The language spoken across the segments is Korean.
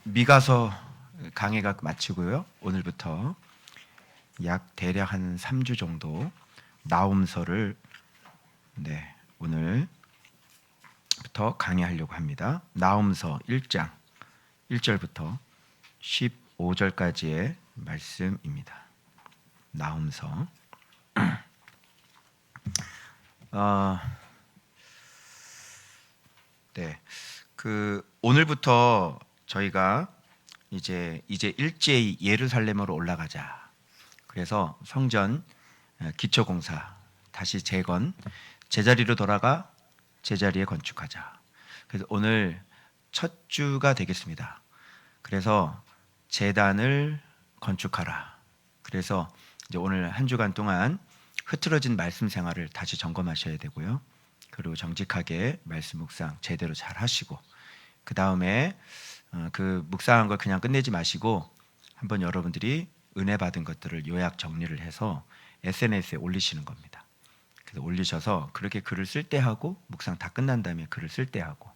미가서 강의가 마치고요. 오늘부터 약 대략 한 3주 정도 나훔서를 오늘부터 강의하려고 합니다. 나훔서 1장 1절부터 15절까지의 말씀입니다. 나훔서 오늘부터 저희가 이제 일제히 예루살렘으로 올라가자. 그래서 성전 기초공사 다시 재건, 제자리로 돌아가 제자리에 건축하자. 그래서 오늘 첫 주가 되겠습니다. 그래서 제단을 건축하라. 그래서 이제 오늘 한 주간 동안 흐트러진 말씀 생활을 다시 점검하셔야 되고요. 그리고 정직하게 말씀 묵상 제대로 잘 하시고, 그 다음에 그 묵상한 걸 그냥 끝내지 마시고 한번 여러분들이 은혜 받은 것들을 요약 정리를 해서 SNS에 올리시는 겁니다. 그래서 올리셔서 그렇게 글을 쓸 때 하고, 묵상 다 끝난 다음에 글을 쓸 때 하고,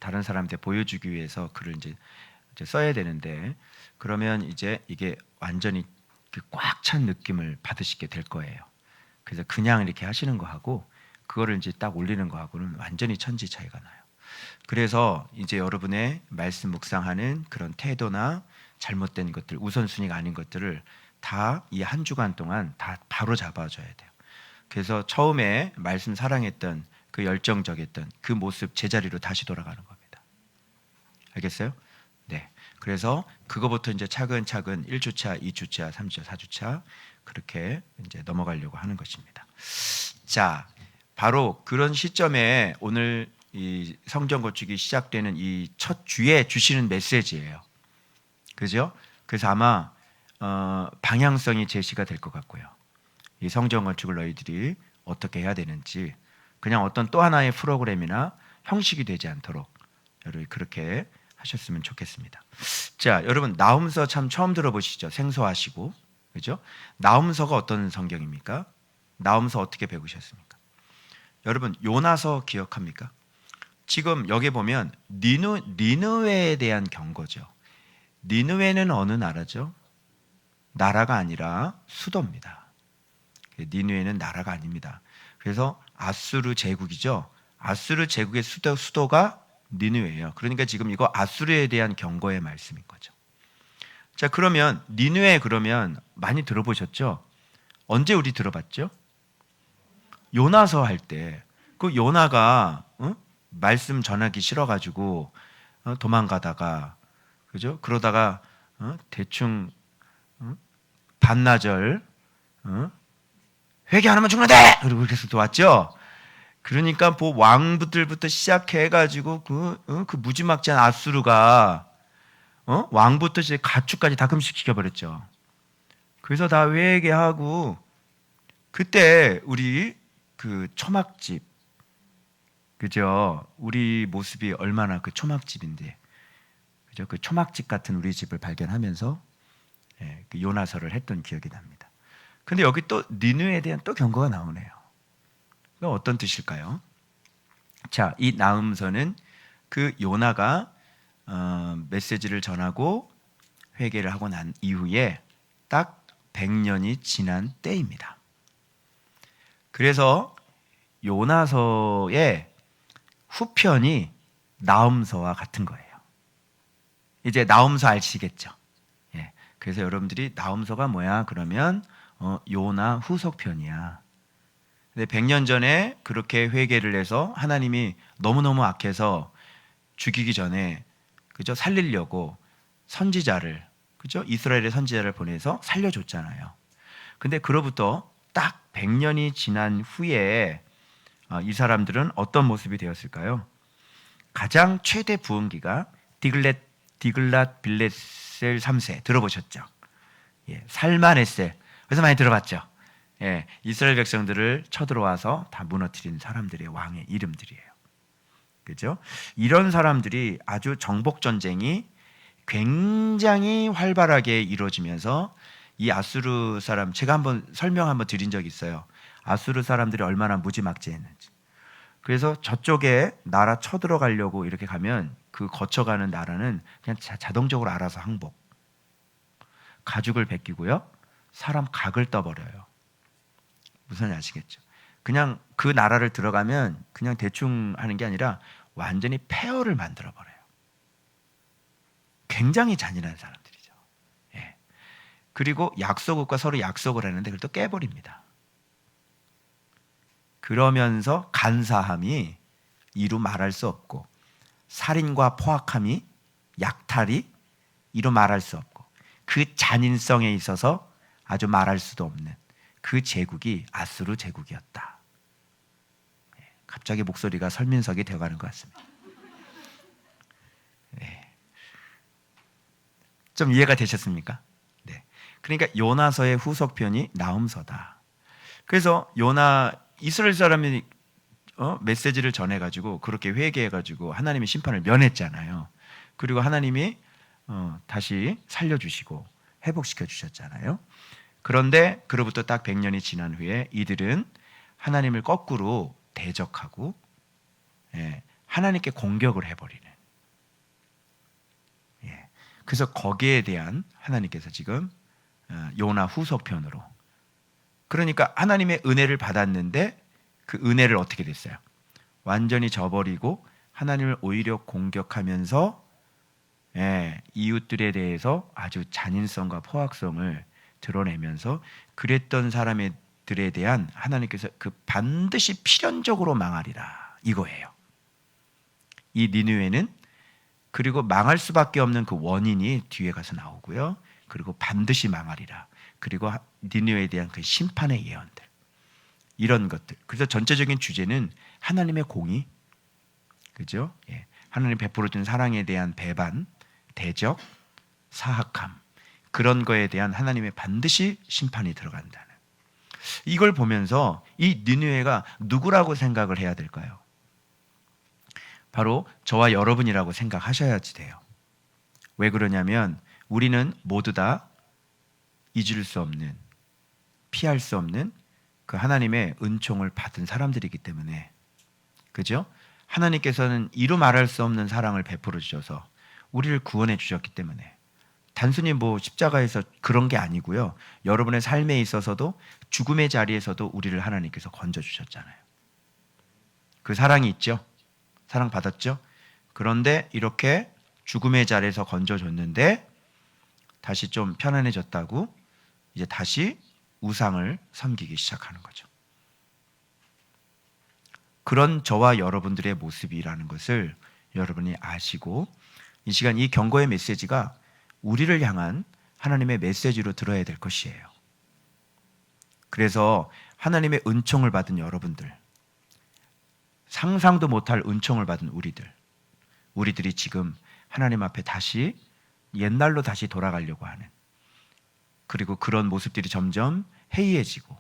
다른 사람한테 보여주기 위해서 글을 이제 써야 되는데, 그러면 이제 이게 완전히 꽉 찬 느낌을 받으시게 될 거예요. 그래서 그냥 이렇게 하시는 거하고 그거를 이제 딱 올리는 거하고는 완전히 천지 차이가 나요. 그래서 이제 여러분의 말씀 묵상하는 그런 태도나 잘못된 것들, 우선순위가 아닌 것들을 다 이 한 주간 동안 다 바로 잡아줘야 돼요. 그래서 처음에 말씀 사랑했던 그 열정적이었던 그 모습 제자리로 다시 돌아가는 겁니다. 알겠어요? 네. 그래서 그거부터 이제 차근차근 1주차, 2주차, 3주차, 4주차 그렇게 이제 넘어가려고 하는 것입니다. 자, 바로 그런 시점에 오늘 이 성전 건축이 시작되는 이 첫 주에 주시는 메시지예요. 그죠? 그래서 아마 방향성이 제시가 될 것 같고요. 이 성전 건축을 너희들이 어떻게 해야 되는지, 그냥 어떤 또 하나의 프로그램이나 형식이 되지 않도록 여러분 그렇게 하셨으면 좋겠습니다. 자, 여러분 나훔서 참 처음 들어보시죠? 생소하시고, 그죠? 나훔서가 어떤 성경입니까? 나훔서 어떻게 배우셨습니까? 여러분 요나서 기억합니까? 지금 여기 보면 니느웨에 대한 경고죠. 니느웨는 어느 나라죠? 나라가 아니라 수도입니다. 니느웨는 나라가 아닙니다. 그래서 아수르 제국이죠. 아수르 제국의 수도가 니느웨예요. 그러니까 지금 이거 아수르에 대한 경고의 말씀인 거죠. 자, 그러면 니느웨 그러면 많이 들어보셨죠? 언제 우리 들어봤죠? 요나서 할 때. 그 요나가 말씀 전하기 싫어가지고 도망가다가, 그죠? 그러다가 대충 반나절 회개 안 하면 죽는다! 그리고 그렇게 해서 왔죠. 그러니까 왕부들부터 시작해가지고 그 무지막지한 아수르가 왕부터 이제 가축까지 다 금식시켜버렸죠. 그래서 다 회개하고, 그때 우리 그 초막집, 그죠? 우리 모습이 얼마나 그 초막집인데, 그죠? 그 초막집 같은 우리 집을 발견하면서 그 요나서를 했던 기억이 납니다. 근데 여기 또 니느웨에 대한 또 경고가 나오네요. 그럼 어떤 뜻일까요? 자, 이 나훔서는 그 요나가 메시지를 전하고 회개를 하고 난 이후에 딱 100년이 지난 때입니다. 그래서 요나서의 후편이 나훔서와 같은 거예요. 이제 나훔서 아시겠죠? 예. 그래서 여러분들이 나훔서가 뭐야? 그러면 요나 후속편이야. 근데 100년 전에 그렇게 회개를 해서 하나님이 너무너무 악해서 죽이기 전에, 그죠? 살리려고 선지자를, 그죠? 이스라엘의 선지자를 보내서 살려줬잖아요. 근데 그로부터 딱 100년이 지난 후에 이 사람들은 어떤 모습이 되었을까요? 가장 최대 부흥기가 디글랏 빌레셀 3세 들어보셨죠? 예, 살마네셀. 그래서 많이 들어봤죠? 예, 이스라엘 백성들을 쳐들어와서 다 무너뜨린 사람들의 왕의 이름들이에요. 그죠? 이런 사람들이 아주 정복 전쟁이 굉장히 활발하게 이루어지면서 이 아수르 사람, 제가 한번 설명 한번 드린 적이 있어요. 아수르 사람들이 얼마나 무지막지했는지. 그래서 저쪽에 나라 쳐들어가려고 이렇게 가면 그 그 거쳐가는 나라는 그냥 자동적으로 알아서 항복. 가죽을 벗기고요. 사람 각을 떠버려요. 무슨 말인지 아시겠죠? 그냥 그 나라를 들어가면 그냥 대충 하는 게 아니라 완전히 폐허를 만들어버려요. 굉장히 잔인한 사람들이죠. 예. 그리고 약소국과 서로 약속을 하는데 그걸 또 깨버립니다. 그러면서 간사함이 이루 말할 수 없고 살인과 포악함이 약탈이 이루 말할 수 없고 그 잔인성에 있어서 아주 말할 수도 없는 그 제국이 아수르 제국이었다. 갑자기 목소리가 설민석이 되어가는 것 같습니다. 네. 좀 이해가 되셨습니까? 네. 그러니까 요나서의 후속편이 나훔서다. 그래서 요나 이스라엘 사람이 메시지를 전해가지고 그렇게 회개해가지고 하나님의 심판을 면했잖아요. 그리고 하나님이 다시 살려주시고 회복시켜 주셨잖아요. 그런데 그로부터 딱 100년이 지난 후에 이들은 하나님을 거꾸로 대적하고 하나님께 공격을 해버리는. 그래서 거기에 대한 하나님께서 지금 요나 후속편으로, 그러니까 하나님의 은혜를 받았는데 그 은혜를 어떻게 됐어요? 완전히 저버리고 하나님을 오히려 공격하면서 이웃들에 대해서 아주 잔인성과 포악성을 드러내면서 그랬던 사람들에 대한 하나님께서 그 반드시 필연적으로 망하리라 이거예요. 이 니느웨는 그리고 망할 수밖에 없는 그 원인이 뒤에 가서 나오고요. 그리고 반드시 망하리라. 그리고 니느웨에 대한 그 심판의 예언들, 이런 것들. 그래서 전체적인 주제는 하나님의 공의, 그죠? 하나님 베풀어준 사랑에 대한 배반, 대적, 사악함, 그런 거에 대한 하나님의 반드시 심판이 들어간다는. 이걸 보면서 이 니느웨가 누구라고 생각을 해야 될까요? 바로 저와 여러분이라고 생각하셔야지 돼요. 왜 그러냐면 우리는 모두 다 잊을 수 없는, 피할 수 없는 그 하나님의 은총을 받은 사람들이기 때문에, 그죠? 하나님께서는 이루 말할 수 없는 사랑을 베풀어 주셔서 우리를 구원해 주셨기 때문에, 단순히 뭐 십자가에서 그런 게 아니고요. 여러분의 삶에 있어서도 죽음의 자리에서도 우리를 하나님께서 건져 주셨잖아요. 그 사랑이 있죠. 사랑 받았죠. 그런데 이렇게 죽음의 자리에서 건져 줬는데 다시 좀 편안해졌다고 이제 다시 우상을 섬기기 시작하는 거죠. 그런 저와 여러분들의 모습이라는 것을 여러분이 아시고, 이 시간 이 경고의 메시지가 우리를 향한 하나님의 메시지로 들어야 될 것이에요. 그래서 하나님의 은총을 받은 여러분들, 상상도 못할 은총을 받은 우리들이 지금 하나님 앞에 다시 옛날로 다시 돌아가려고 하는, 그리고 그런 모습들이 점점 해이해지고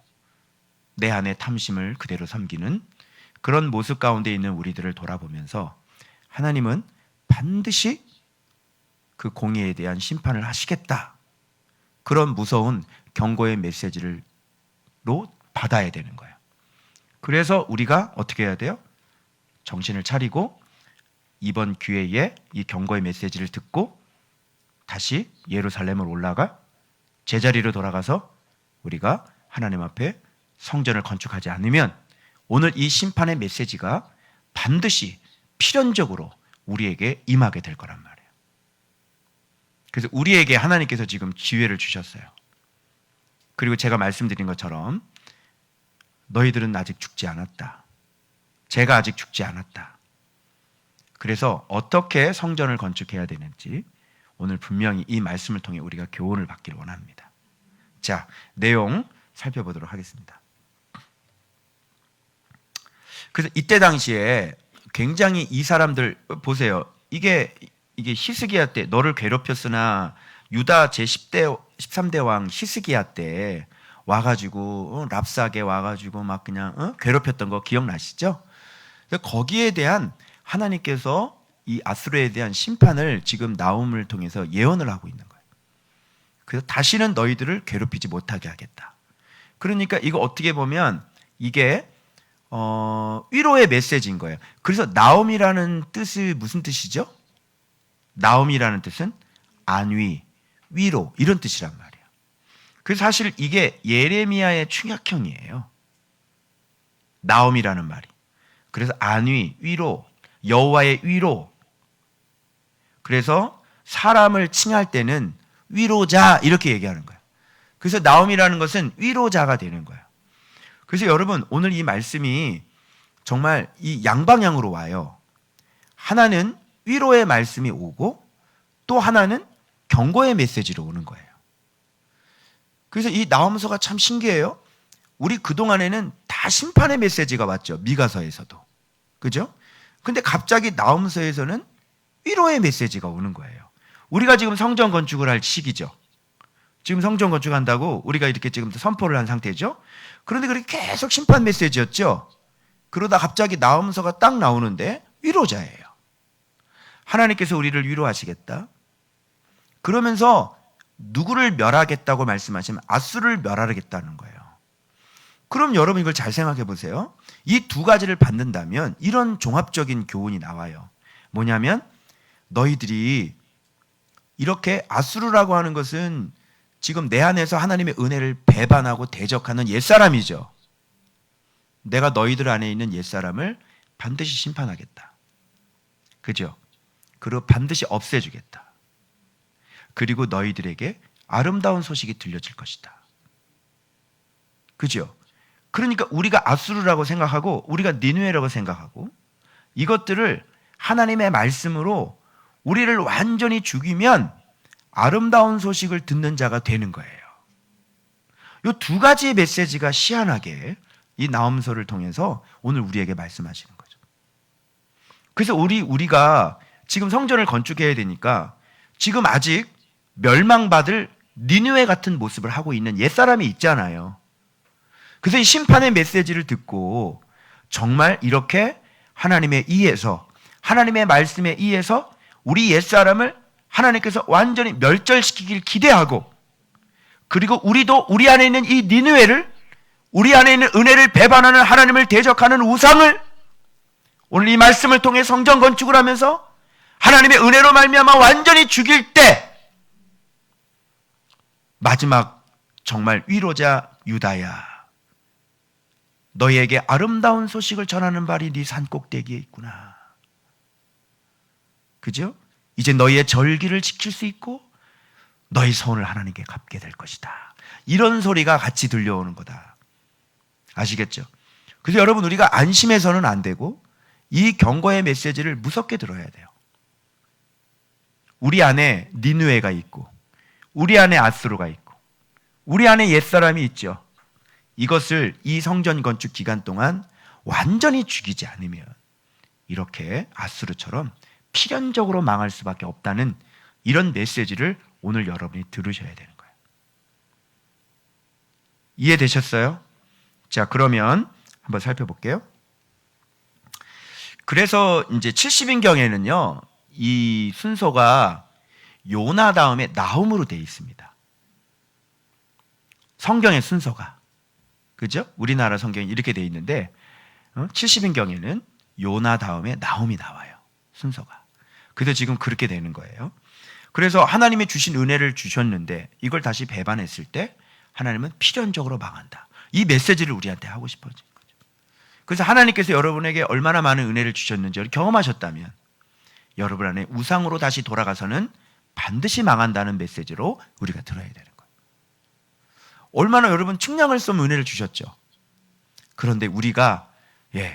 내 안의 탐심을 그대로 섬기는 그런 모습 가운데 있는 우리들을 돌아보면서 하나님은 반드시 그 공의에 대한 심판을 하시겠다, 그런 무서운 경고의 메시지로 받아야 되는 거예요. 그래서 우리가 어떻게 해야 돼요? 정신을 차리고 이번 기회에 이 경고의 메시지를 듣고 다시 예루살렘으로 올라가 제자리로 돌아가서 우리가 하나님 앞에 성전을 건축하지 않으면 오늘 이 심판의 메시지가 반드시 필연적으로 우리에게 임하게 될 거란 말이에요. 그래서 우리에게 하나님께서 지금 기회를 주셨어요. 그리고 제가 말씀드린 것처럼 너희들은 아직 죽지 않았다. 제가 아직 죽지 않았다. 그래서 어떻게 성전을 건축해야 되는지 오늘 분명히 이 말씀을 통해 우리가 교훈을 받기를 원합니다. 자, 내용 살펴보도록 하겠습니다. 그래서 이때 당시에 굉장히 이 사람들 보세요. 이게 히스기야 때 너를 괴롭혔으나 유다 제10대 13대 왕 히스기야 때 와가지고 랍사게 와가지고 막 그냥 괴롭혔던 거 기억나시죠? 거기에 대한 하나님께서 이 아수르에 대한 심판을 지금 나훔을 통해서 예언을 하고 있는 거예요. 그래서 다시는 너희들을 괴롭히지 못하게 하겠다. 그러니까 이거 어떻게 보면 이게 위로의 메시지인 거예요. 그래서 나홈이라는 뜻이 무슨 뜻이죠? 나옴이라는 뜻은 안위, 위로 이런 뜻이란 말이에요. 그래서 사실 이게 예레미야의 충격형이에요. 나옴이라는 말이. 그래서 안위, 위로, 여호와의 위로. 그래서 사람을 칭할 때는 위로자 이렇게 얘기하는 거예요. 그래서 나옴이라는 것은 위로자가 되는 거예요. 그래서 여러분 오늘 이 말씀이 정말 이 양방향으로 와요. 하나는 위로의 말씀이 오고 또 하나는 경고의 메시지로 오는 거예요. 그래서 이 나홈서가 참 신기해요. 우리 그동안에는 다 심판의 메시지가 왔죠. 미가서에서도. 그죠? 근데 갑자기 나홈서에서는 위로의 메시지가 오는 거예요. 우리가 지금 성전 건축을 할 시기죠. 지금 성전 건축한다고 우리가 이렇게 지금 선포를 한 상태죠. 그런데 그렇게 계속 심판 메시지였죠. 그러다 갑자기 나홈서가 딱 나오는데 위로자예요. 하나님께서 우리를 위로하시겠다. 그러면서 누구를 멸하겠다고 말씀하시면 아수르를 멸하겠다는 거예요. 그럼 여러분 이걸 잘 생각해 보세요. 이 두 가지를 받는다면 이런 종합적인 교훈이 나와요. 뭐냐면 너희들이 이렇게 아수르라고 하는 것은 지금 내 안에서 하나님의 은혜를 배반하고 대적하는 옛사람이죠. 내가 너희들 안에 있는 옛사람을 반드시 심판하겠다. 그죠? 그리고 반드시 없애주겠다. 그리고 너희들에게 아름다운 소식이 들려질 것이다. 그죠? 그러니까 우리가 아수르라고 생각하고 우리가 니느웨라고 생각하고 이것들을 하나님의 말씀으로 우리를 완전히 죽이면 아름다운 소식을 듣는 자가 되는 거예요. 이 두 가지의 메시지가 시한하게 이 나홈서를 통해서 오늘 우리에게 말씀하시는 거죠. 그래서 우리가 지금 성전을 건축해야 되니까 지금 아직 멸망받을 니느웨 같은 모습을 하고 있는 옛사람이 있잖아요. 그래서 이 심판의 메시지를 듣고 정말 이렇게 하나님의 의에서 하나님의 말씀에 의해서 우리 옛사람을 하나님께서 완전히 멸절시키길 기대하고 그리고 우리도 우리 안에 있는 이 니느웨를 우리 안에 있는 은혜를 배반하는 하나님을 대적하는 우상을 오늘 이 말씀을 통해 성전 건축을 하면서 하나님의 은혜로 말미암아 완전히 죽일 때 마지막 정말 위로자 유다야 너희에게 아름다운 소식을 전하는 발이 네 산꼭대기에 있구나. 그죠? 이제 너희의 절기를 지킬 수 있고 너희 소원을 하나님께 갚게 될 것이다. 이런 소리가 같이 들려오는 거다. 아시겠죠? 그래서 여러분 우리가 안심해서는 안 되고 이 경고의 메시지를 무섭게 들어야 돼요. 우리 안에 니느웨가 있고 우리 안에 아수르가 있고 우리 안에 옛사람이 있죠. 이것을 이 성전 건축 기간 동안 완전히 죽이지 않으면 이렇게 아수르처럼 필연적으로 망할 수밖에 없다는 이런 메시지를 오늘 여러분이 들으셔야 되는 거예요. 이해되셨어요? 자, 그러면 한번 살펴볼게요. 그래서 이제 70인경에는요, 이 순서가 요나 다음에 나홈으로 되어 있습니다. 성경의 순서가. 그죠? 우리나라 성경이 이렇게 되어 있는데 70인경에는 요나 다음에 나홈이 나와요. 순서가. 그래서 지금 그렇게 되는 거예요. 그래서 하나님이 주신 은혜를 주셨는데 이걸 다시 배반했을 때 하나님은 필연적으로 망한다. 이 메시지를 우리한테 하고 싶어진 거죠. 그래서 하나님께서 여러분에게 얼마나 많은 은혜를 주셨는지를 경험하셨다면 여러분 안에 우상으로 다시 돌아가서는 반드시 망한다는 메시지로 우리가 들어야 되는 거예요. 얼마나 여러분 측량할 수 없는 은혜를 주셨죠. 그런데 우리가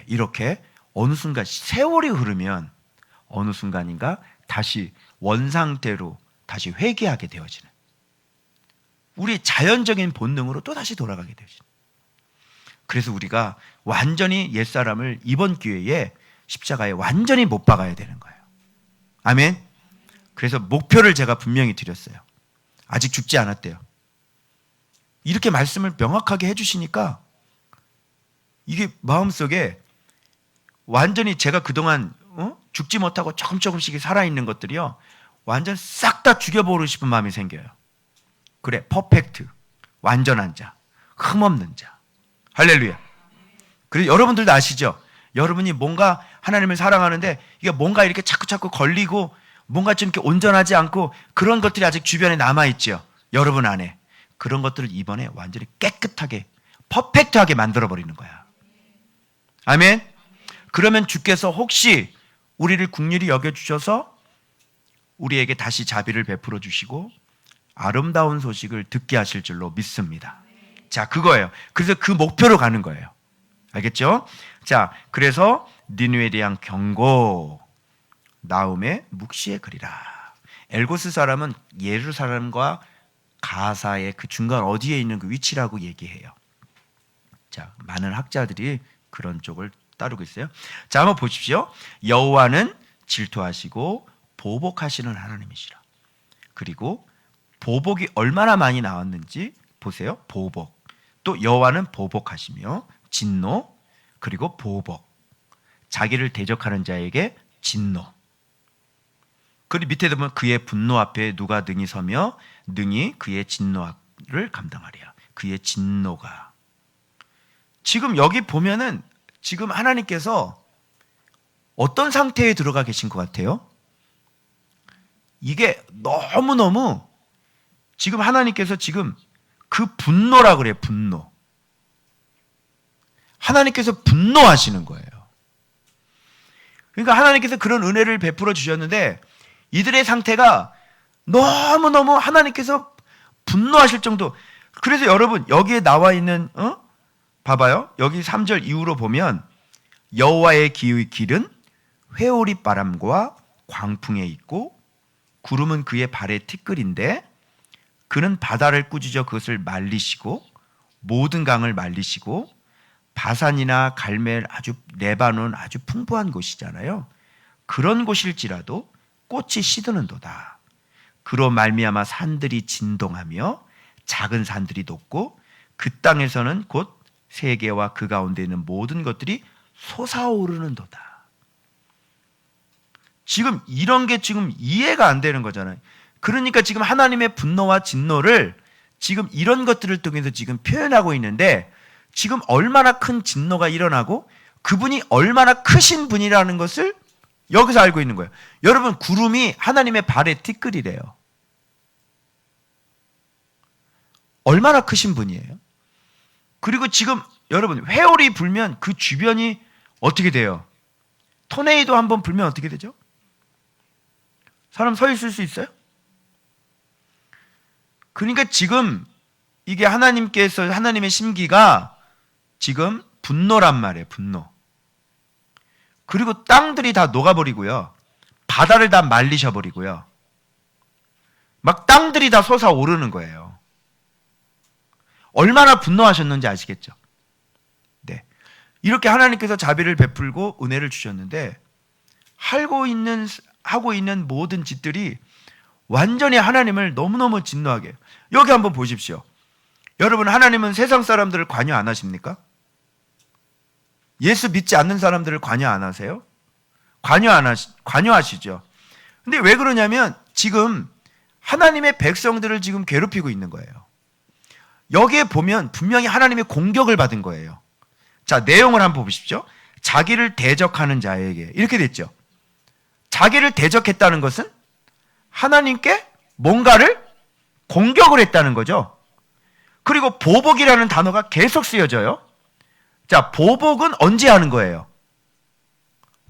이렇게 어느 순간 세월이 흐르면 어느 순간인가 다시 원상태로 다시 회귀하게 되어지는 우리 자연적인 본능으로 또 다시 돌아가게 되어지는 그래서 우리가 완전히 옛사람을 이번 기회에 십자가에 완전히 못 박아야 되는 거예요. 아멘. 그래서 목표를 제가 분명히 드렸어요. 아직 죽지 않았대요. 이렇게 말씀을 명확하게 해주시니까 이게 마음속에 완전히 제가 그동안 죽지 못하고 조금씩 살아있는 것들이요 완전 싹 다 죽여버리고 싶은 마음이 생겨요. 그래, 퍼펙트, 완전한 자, 흠없는 자. 할렐루야. 그래서 여러분들도 아시죠? 여러분이 뭔가 하나님을 사랑하는데 이게 뭔가 이렇게 자꾸 걸리고 뭔가 좀 이렇게 온전하지 않고 그런 것들이 아직 주변에 남아있죠. 여러분 안에. 그런 것들을 이번에 완전히 깨끗하게, 퍼펙트하게 만들어버리는 거야. 아멘? 그러면 주께서 혹시 우리를 긍휼히 여겨주셔서 우리에게 다시 자비를 베풀어 주시고 아름다운 소식을 듣게 하실 줄로 믿습니다. 자, 그거예요. 그래서 그 목표로 가는 거예요. 알겠죠? 자, 그래서 니느웨에 대한 경고, 나훔의 묵시의 글이라. 엘고스 사람은 예루살렘과 가사의 그 중간 어디에 있는 그 위치라고 얘기해요. 자, 많은 학자들이 그런 쪽을 따르고 있어요. 자, 한번 보십시오. 여호와는 질투하시고 보복하시는 하나님이시라. 그리고 보복이 얼마나 많이 나왔는지 보세요. 보복. 또 여호와는 보복하시며 진노, 그리고 보복. 자기를 대적하는 자에게 진노. 그리고 밑에 보면 그의 분노 앞에 누가 능히 서며 능히 그의 진노를 감당하리라. 그의 진노가. 지금 여기 보면은 지금 하나님께서 어떤 상태에 들어가 계신 것 같아요? 이게 너무너무 지금 하나님께서 지금 그 분노라 그래요. 분노. 하나님께서 분노하시는 거예요. 그러니까 하나님께서 그런 은혜를 베풀어 주셨는데 이들의 상태가 너무너무 하나님께서 분노하실 정도. 그래서 여러분 여기에 나와 있는 봐봐요. 여기 3절 이후로 보면 여호와의 길은 회오리 바람과 광풍에 있고 구름은 그의 발의 티끌인데 그는 바다를 꾸짖어 그것을 말리시고 모든 강을 말리시고 바산이나 갈멜 아주 레바논 아주 풍부한 곳이잖아요. 그런 곳일지라도 꽃이 시드는도다. 그로 말미암아 산들이 진동하며 작은 산들이 돋고 그 땅에서는 곧 세계와 그 가운데 있는 모든 것들이 솟아오르는도다. 지금 이런 게 지금 이해가 안 되는 거잖아요. 그러니까 지금 하나님의 분노와 진노를 지금 이런 것들을 통해서 지금 표현하고 있는데 지금 얼마나 큰 진노가 일어나고 그분이 얼마나 크신 분이라는 것을 여기서 알고 있는 거예요. 여러분, 구름이 하나님의 발의 티끌이래요. 얼마나 크신 분이에요. 그리고 지금 여러분, 회오리 불면 그 주변이 어떻게 돼요? 토네이도 한번 불면 어떻게 되죠? 사람 서 있을 수 있어요? 그러니까 지금 이게 하나님께서 하나님의 심기가 지금 분노란 말이에요. 분노. 그리고 땅들이 다 녹아버리고요. 바다를 다 말리셔버리고요. 막 땅들이 다 솟아오르는 거예요. 얼마나 분노하셨는지 아시겠죠? 네. 이렇게 하나님께서 자비를 베풀고 은혜를 주셨는데 하고 있는 모든 짓들이 완전히 하나님을 너무너무 진노하게 해요. 여기 한번 보십시오. 여러분, 하나님은 세상 사람들을 관여 안 하십니까? 예수 믿지 않는 사람들을 관여 안 하세요? 관여하시죠. 근데 왜 그러냐면 지금 하나님의 백성들을 지금 괴롭히고 있는 거예요. 여기에 보면 분명히 하나님의 공격을 받은 거예요. 자, 내용을 한번 보십시오. 자기를 대적하는 자에게 이렇게 됐죠. 자기를 대적했다는 것은 하나님께 뭔가를 공격을 했다는 거죠. 그리고 보복이라는 단어가 계속 쓰여져요. 자, 보복은 언제 하는 거예요?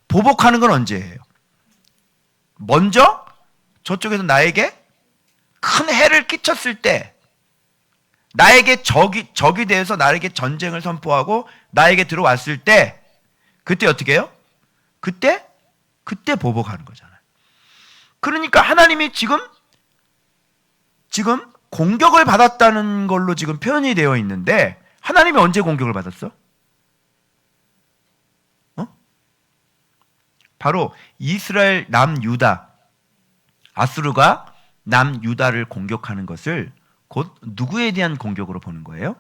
보복하는 건 언제 해요? 먼저 저쪽에서 나에게 큰 해를 끼쳤을 때, 나에게 적이 되어서 나에게 전쟁을 선포하고 나에게 들어왔을 때, 그때 어떻게 해요? 그때 보복하는 거잖아요. 그러니까 하나님이 지금 공격을 받았다는 걸로 지금 표현이 되어 있는데 하나님이 언제 공격을 받았어? 바로 이스라엘 남유다, 아수르가 남유다를 공격하는 것을 곧 누구에 대한 공격으로 보는 거예요?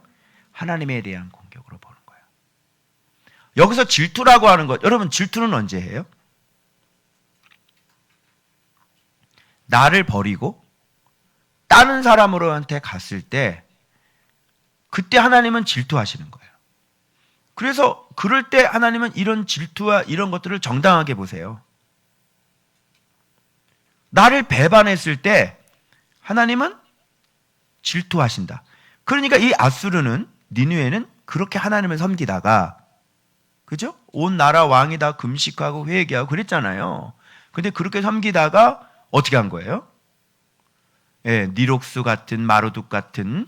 하나님에 대한 공격으로 보는 거예요. 여기서 질투라고 하는 것, 여러분 질투는 언제 해요? 나를 버리고 다른 사람으로한테 갔을 때 그때 하나님은 질투하시는 거예요. 그래서 그럴 때 하나님은 이런 질투와 이런 것들을 정당하게 보세요. 나를 배반했을 때 하나님은 질투하신다. 그러니까 이 아수르는, 니느웨는 그렇게 하나님을 섬기다가, 그죠? 온 나라 왕이 다 금식하고 회개하고 그랬잖아요. 근데 그렇게 섬기다가 어떻게 한 거예요? 예, 니록수 같은 마르둑 같은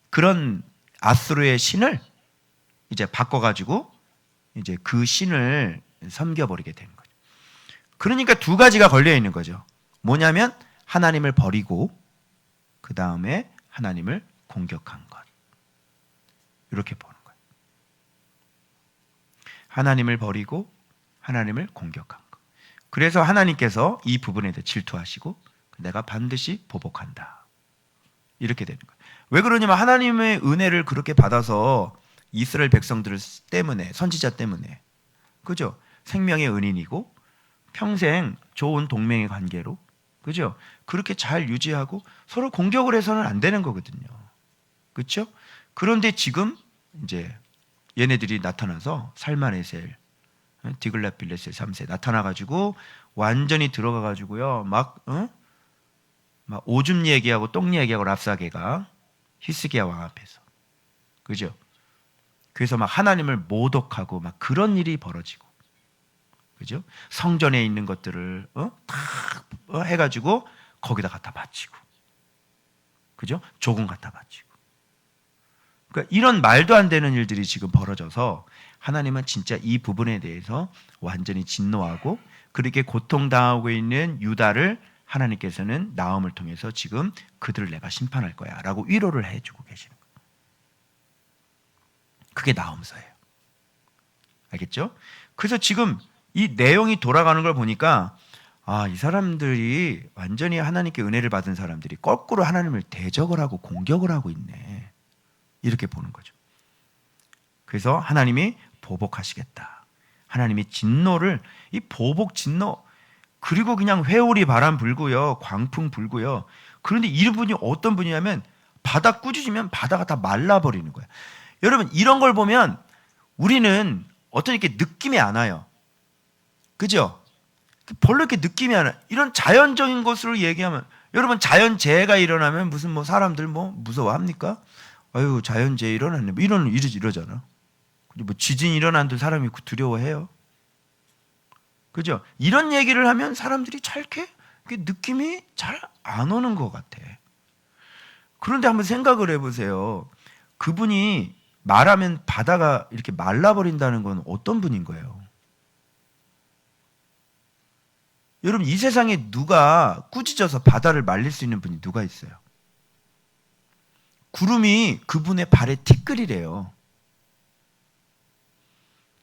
그런 아수르의 신을 이제 바꿔가지고 이제 그 신을 섬겨버리게 된 거죠. 그러니까 두 가지가 걸려 있는 거죠. 뭐냐면 하나님을 버리고 그 다음에 하나님을 공격한 것. 이렇게 보는 거예요. 하나님을 버리고 하나님을 공격한 것. 그래서 하나님께서 이 부분에 대해 질투하시고 내가 반드시 보복한다. 이렇게 되는 거예요. 왜 그러냐면 하나님의 은혜를 그렇게 받아서 이스라엘 백성들 때문에, 선지자 때문에, 그죠? 생명의 은인이고 평생 좋은 동맹의 관계로, 그죠? 그렇게 잘 유지하고 서로 공격을 해서는 안 되는 거거든요. 그렇죠? 그런데 지금 이제 얘네들이 나타나서 살마네셀, 디글랏빌레셀 3세 나타나가지고 완전히 들어가가지고요, 막 오줌 얘기하고 똥 얘기하고 랍사게가 히스기야 왕 앞에서, 그죠? 그래서 막 하나님을 모독하고 막 그런 일이 벌어지고, 그죠? 성전에 있는 것들을 다 해가지고 거기다 갖다 바치고, 그죠? 조금 갖다 바치고. 그러니까 이런 말도 안 되는 일들이 지금 벌어져서 하나님은 진짜 이 부분에 대해서 완전히 진노하고, 그렇게 고통당하고 있는 유다를 하나님께서는 나음을 통해서 지금 그들을 내가 심판할 거야 라고 위로를 해주고 계시는 거예요. 그게 나음서예요. 알겠죠? 그래서 지금 이 내용이 돌아가는 걸 보니까 이 사람들이 완전히 하나님께 은혜를 받은 사람들이 거꾸로 하나님을 대적을 하고 공격을 하고 있네. 이렇게 보는 거죠. 그래서 하나님이 보복하시겠다. 하나님이 진노를, 이 보복 진노, 그리고 그냥 회오리 바람 불고요, 광풍 불고요. 그런데 이분이 어떤 분이냐면 바다 꾸짖으면 바다가 다 말라버리는 거예요. 여러분, 이런 걸 보면 우리는 어떤 이렇게 느낌이 안 와요. 그죠? 별로 이렇게 느낌이 안 와요. 이런 자연적인 것으로 얘기하면, 여러분, 자연재해가 일어나면 무슨 뭐 사람들 뭐 무서워합니까? 아유, 자연재해 일어났네. 뭐 이러잖아. 뭐 지진이 일어난도 사람이 두려워해요. 그죠? 이런 얘기를 하면 사람들이 이렇게 느낌이 잘 안 오는 것 같아. 그런데 한번 생각을 해보세요. 그분이 말하면 바다가 이렇게 말라버린다는 건 어떤 분인 거예요? 여러분, 이 세상에 누가 꾸짖어서 바다를 말릴 수 있는 분이 누가 있어요? 구름이 그분의 발에 티끌이래요.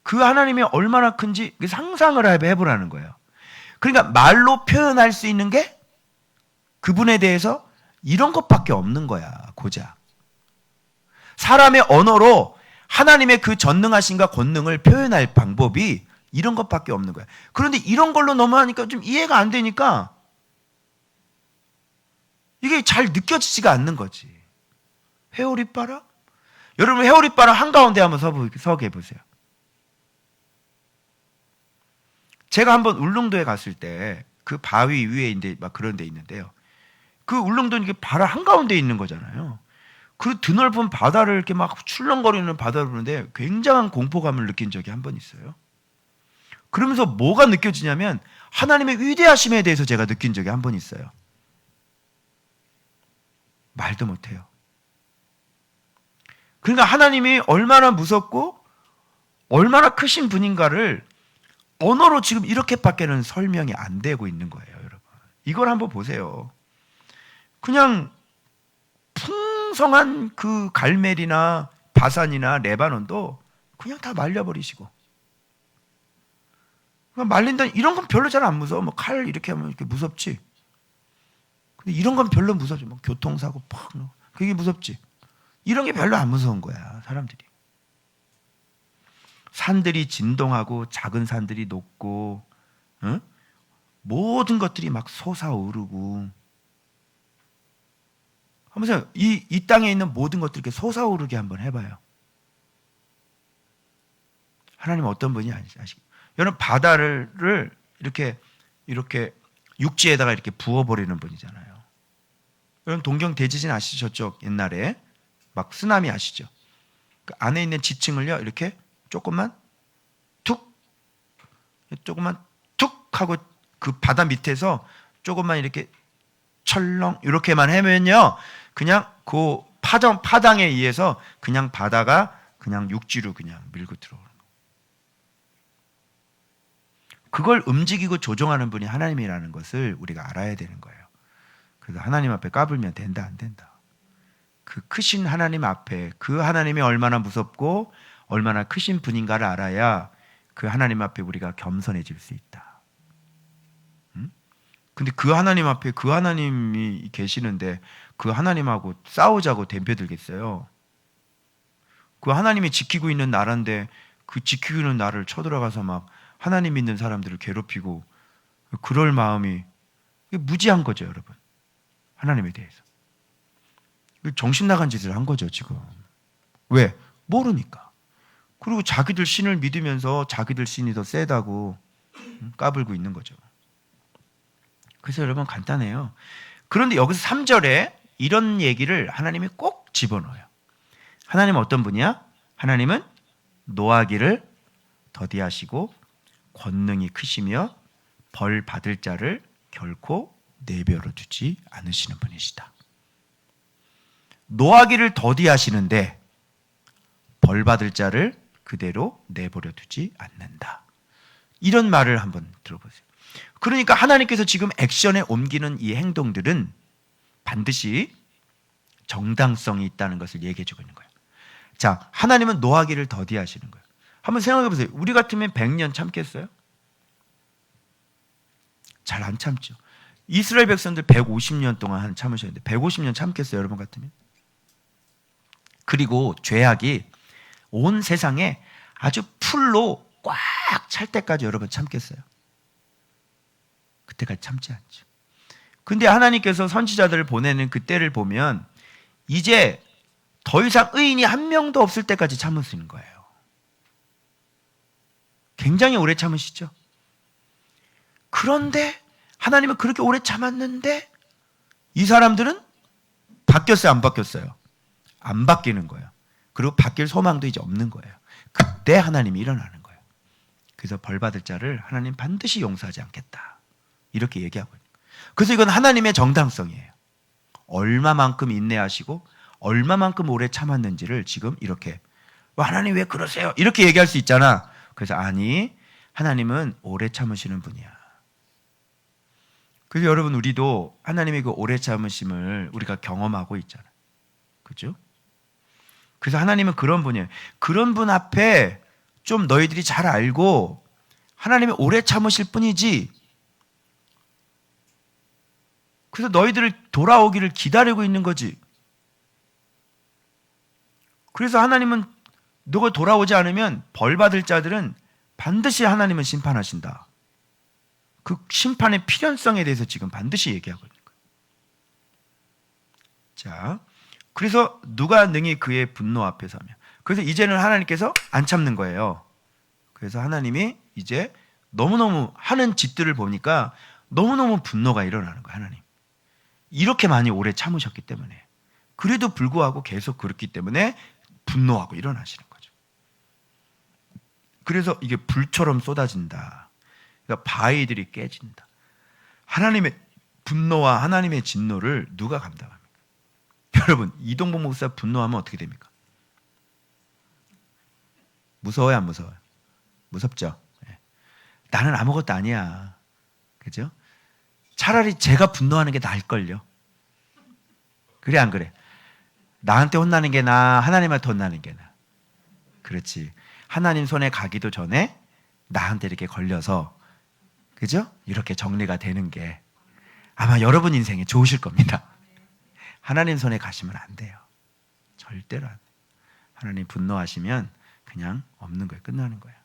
그 하나님이 얼마나 큰지 상상을 해보라는 거예요. 그러니까 말로 표현할 수 있는 게 그분에 대해서 이런 것밖에 없는 거야, 고작. 사람의 언어로 하나님의 그 전능하신가 권능을 표현할 방법이 이런 것밖에 없는 거야. 그런데 이런 걸로 넘어가니까 좀 이해가 안 되니까 이게 잘 느껴지지가 않는 거지. 회오리바람? 여러분, 회오리바람 한가운데 한번 서게 해보세요. 제가 한번 울릉도에 갔을 때 그 바위 위에 이제 막 그런 데 있는데요. 그 울릉도는 이게 바로 한가운데 있는 거잖아요. 그 드넓은 바다를 이렇게 막 출렁거리는 바다를 보는데 굉장한 공포감을 느낀 적이 한 번 있어요. 그러면서 뭐가 느껴지냐면 하나님의 위대하심에 대해서 제가 느낀 적이 한 번 있어요. 말도 못해요. 그러니까 하나님이 얼마나 무섭고 얼마나 크신 분인가를 언어로 지금 이렇게밖에는 설명이 안 되고 있는 거예요, 여러분. 이걸 한번 보세요. 그냥 풍성한 그 갈멜이나 바산이나 레바논도 그냥 다 말려버리시고, 말린다, 이런 건 별로 잘 안 무서워. 뭐 칼 이렇게 하면 이렇게 무섭지. 근데 이런 건 별로 무섭지. 뭐 교통사고 팍, 그게 무섭지. 이런 게 별로 안 무서운 거야, 사람들이. 산들이 진동하고 작은 산들이 녹고, 모든 것들이 막 솟아오르고. 한번 이 땅에 있는 모든 것들 이렇게 솟아오르게 한번 해봐요. 하나님 어떤 분이 아시죠? 여러분, 바다를 이렇게 육지에다가 이렇게 부어버리는 분이잖아요. 여러분 동경 대지진 아시죠? 저쪽 옛날에 막 쓰나미 아시죠? 그 안에 있는 지층을요 이렇게 조금만 툭 하고 그 바다 밑에서 조금만 이렇게 철렁 이렇게만 하면요 그냥 그 파당에 의해서 그냥 바다가 그냥 육지로 그냥 밀고 들어오는 거예요. 그걸 움직이고 조종하는 분이 하나님이라는 것을 우리가 알아야 되는 거예요. 그래서 하나님 앞에 까불면 된다 안 된다. 그 크신 하나님 앞에 그 하나님이 얼마나 무섭고 얼마나 크신 분인가를 알아야 그 하나님 앞에 우리가 겸손해질 수 있다. 근데 그 하나님 앞에 그 하나님이 계시는데 그 하나님하고 싸우자고 덤벼들겠어요? 그 하나님이 지키고 있는 나라인데 그 지키고 있는 나라를 쳐들어가서 막 하나님 믿는 사람들을 괴롭히고 그럴 마음이 무지한 거죠, 여러분. 하나님에 대해서. 정신 나간 짓을 한 거죠, 지금. 왜? 모르니까. 그리고 자기들 신을 믿으면서 자기들 신이 더 세다고 까불고 있는 거죠. 그래서 여러분 간단해요. 그런데 여기서 3절에 이런 얘기를 하나님이 꼭 집어넣어요. 하나님은 어떤 분이야? 하나님은 노하기를 더디하시고 권능이 크시며 벌 받을 자를 결코 내버려 두지 않으시는 분이시다. 노하기를 더디하시는데 벌 받을 자를 그대로 내버려 두지 않는다. 이런 말을 한번 들어보세요. 그러니까 하나님께서 지금 액션에 옮기는 이 행동들은 반드시 정당성이 있다는 것을 얘기해 주고 있는 거예요. 자, 하나님은 노하기를 더디하시는 거예요. 한번 생각해 보세요. 우리 같으면 100년 참겠어요? 잘 안 참죠. 이스라엘 백성들 150년 동안 참으셨는데 150년 참겠어요, 여러분 같으면? 그리고 죄악이 온 세상에 아주 풀로 꽉 찰 때까지 여러분 참겠어요? 그때까지 참지 않죠. 근데 하나님께서 선지자들을 보내는 그때를 보면 이제 더 이상 의인이 한 명도 없을 때까지 참으시는 거예요. 굉장히 오래 참으시죠. 그런데 하나님은 그렇게 오래 참았는데 이 사람들은 바뀌었어요, 안 바뀌었어요? 안 바뀌는 거예요. 그리고 바뀔 소망도 이제 없는 거예요. 그때 하나님이 일어나는 거예요. 그래서 벌 받을 자를 하나님 반드시 용서하지 않겠다. 이렇게 얘기하고 있는 거예요. 그래서 이건 하나님의 정당성이에요. 얼마만큼 인내하시고 얼마만큼 오래 참았는지를 지금 이렇게 하나님 왜 그러세요? 이렇게 얘기할 수 있잖아. 그래서 아니, 하나님은 오래 참으시는 분이야. 그래서 여러분 우리도 하나님의 그 오래 참으심을 우리가 경험하고 있잖아요. 그렇죠? 그래서 하나님은 그런 분이에요. 그런 분 앞에 좀 너희들이 잘 알고 하나님이 오래 참으실 뿐이지. 그래서 너희들을 돌아오기를 기다리고 있는 거지. 그래서 하나님은 너가 돌아오지 않으면 벌 받을 자들은 반드시 하나님은 심판하신다. 그 심판의 필연성에 대해서 지금 반드시 얘기하고 있는 거예요. 자, 그래서 누가 능히 그의 분노 앞에 서며. 그래서 이제는 하나님께서 안 참는 거예요. 그래서 하나님이 이제 너무너무 하는 짓들을 보니까 너무너무 분노가 일어나는 거예요. 하나님. 이렇게 많이 오래 참으셨기 때문에. 그래도 불구하고 계속 그렇기 때문에 분노하고 일어나시는 거죠. 그래서 이게 불처럼 쏟아진다. 그러니까 바위들이 깨진다. 하나님의 분노와 하나님의 진노를 누가 감당합니까? 여러분, 이동복 목사 분노하면 어떻게 됩니까? 무서워요, 안 무서워요? 무섭죠? 네. 나는 아무것도 아니야. 그죠? 차라리 제가 분노하는 게 나을걸요. 그래, 안 그래? 나한테 혼나는 게 나아, 하나님한테 혼나는 게 나아. 그렇지. 하나님 손에 가기도 전에 나한테 이렇게 걸려서, 그죠? 이렇게 정리가 되는 게 아마 여러분 인생에 좋으실 겁니다. 하나님 손에 가시면 안 돼요. 절대로 안 돼요. 하나님 분노하시면 그냥 없는 거예요. 끝나는 거예요.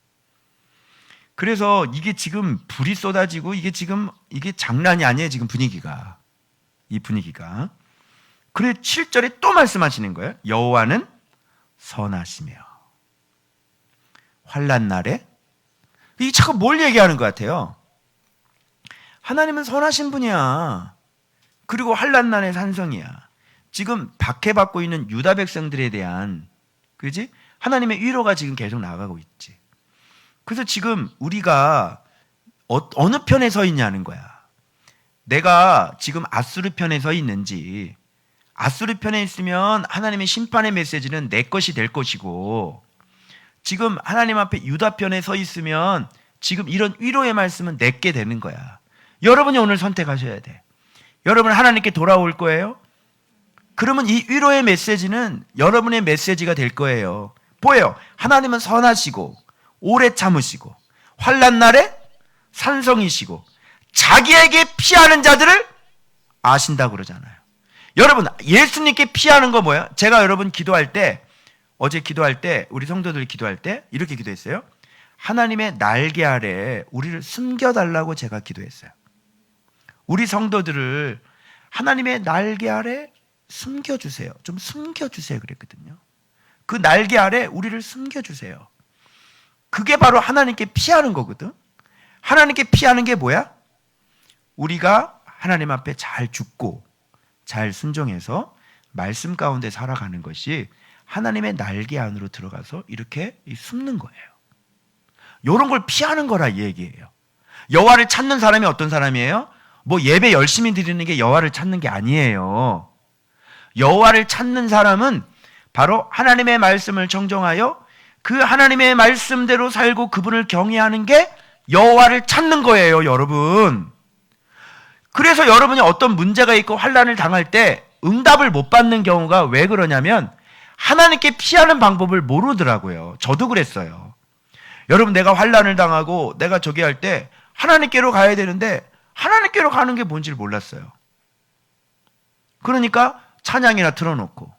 그래서 이게 지금 불이 쏟아지고 이게 장난이 아니에요. 지금 분위기가. 이 분위기가. 그래 7절에 또 말씀하시는 거예요. 여호와는 선하시며. 환난 날에 이 자꾸 뭘 얘기하는 것 같아요? 하나님은 선하신 분이야. 그리고 환난난의 산성이야. 지금 박해받고 있는 유다 백성들에 대한, 그지? 하나님의 위로가 지금 계속 나가고 있지. 그래서 지금 우리가 어느 편에 서 있냐는 거야. 내가 지금 아수르 편에 서 있는지, 아수르 편에 있으면 하나님의 심판의 메시지는 내 것이 될 것이고, 지금 하나님 앞에 유다 편에 서 있으면 지금 이런 위로의 말씀은 내게 되는 거야. 여러분이 오늘 선택하셔야 돼. 여러분 하나님께 돌아올 거예요? 그러면 이 위로의 메시지는 여러분의 메시지가 될 거예요. 보여요. 하나님은 선하시고 오래 참으시고 환난 날에 산성이시고 자기에게 피하는 자들을 아신다고 그러잖아요. 여러분 예수님께 피하는 거 뭐야? 제가 여러분 기도할 때, 어제 기도할 때, 우리 성도들 기도할 때 이렇게 기도했어요. 하나님의 날개 아래 우리를 숨겨달라고 제가 기도했어요. 우리 성도들을 하나님의 날개 아래 숨겨주세요. 좀 숨겨주세요 그랬거든요. 그 날개 아래 우리를 숨겨주세요. 그게 바로 하나님께 피하는 거거든. 하나님께 피하는 게 뭐야? 우리가 하나님 앞에 잘 죽고 잘 순종해서 말씀 가운데 살아가는 것이 하나님의 날개 안으로 들어가서 이렇게 숨는 거예요. 이런 걸 피하는 거라 이 얘기예요. 여호와를 찾는 사람이 어떤 사람이에요? 뭐 예배 열심히 드리는 게 여호와를 찾는 게 아니에요. 여호와를 찾는 사람은 바로 하나님의 말씀을 청정하여 그 하나님의 말씀대로 살고 그분을 경외하는 게 여호와를 찾는 거예요, 여러분. 그래서 여러분이 어떤 문제가 있고 환난을 당할 때 응답을 못 받는 경우가 왜 그러냐면 하나님께 피하는 방법을 모르더라고요. 저도 그랬어요. 여러분 내가 환난을 당하고 내가 저기 할 때 하나님께로 가야 되는데 하나님께로 가는 게 뭔지를 몰랐어요. 그러니까 찬양이나 틀어놓고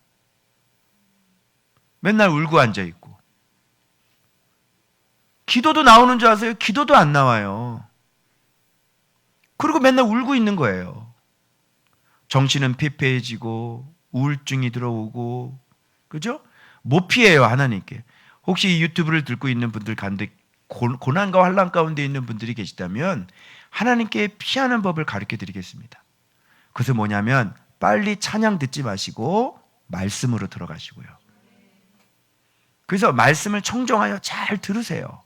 맨날 울고 앉아있고 기도도 나오는 줄 아세요? 기도도 안 나와요. 그리고 맨날 울고 있는 거예요. 정신은 피폐해지고 우울증이 들어오고, 그죠? 못 피해요 하나님께. 혹시 이 유튜브를 듣고 있는 분들 가운데 고난과 환난 가운데 있는 분들이 계시다면 하나님께 피하는 법을 가르쳐 드리겠습니다. 그것은 뭐냐면 빨리 찬양 듣지 마시고 말씀으로 들어가시고요. 그래서 말씀을 청정하여 잘 들으세요.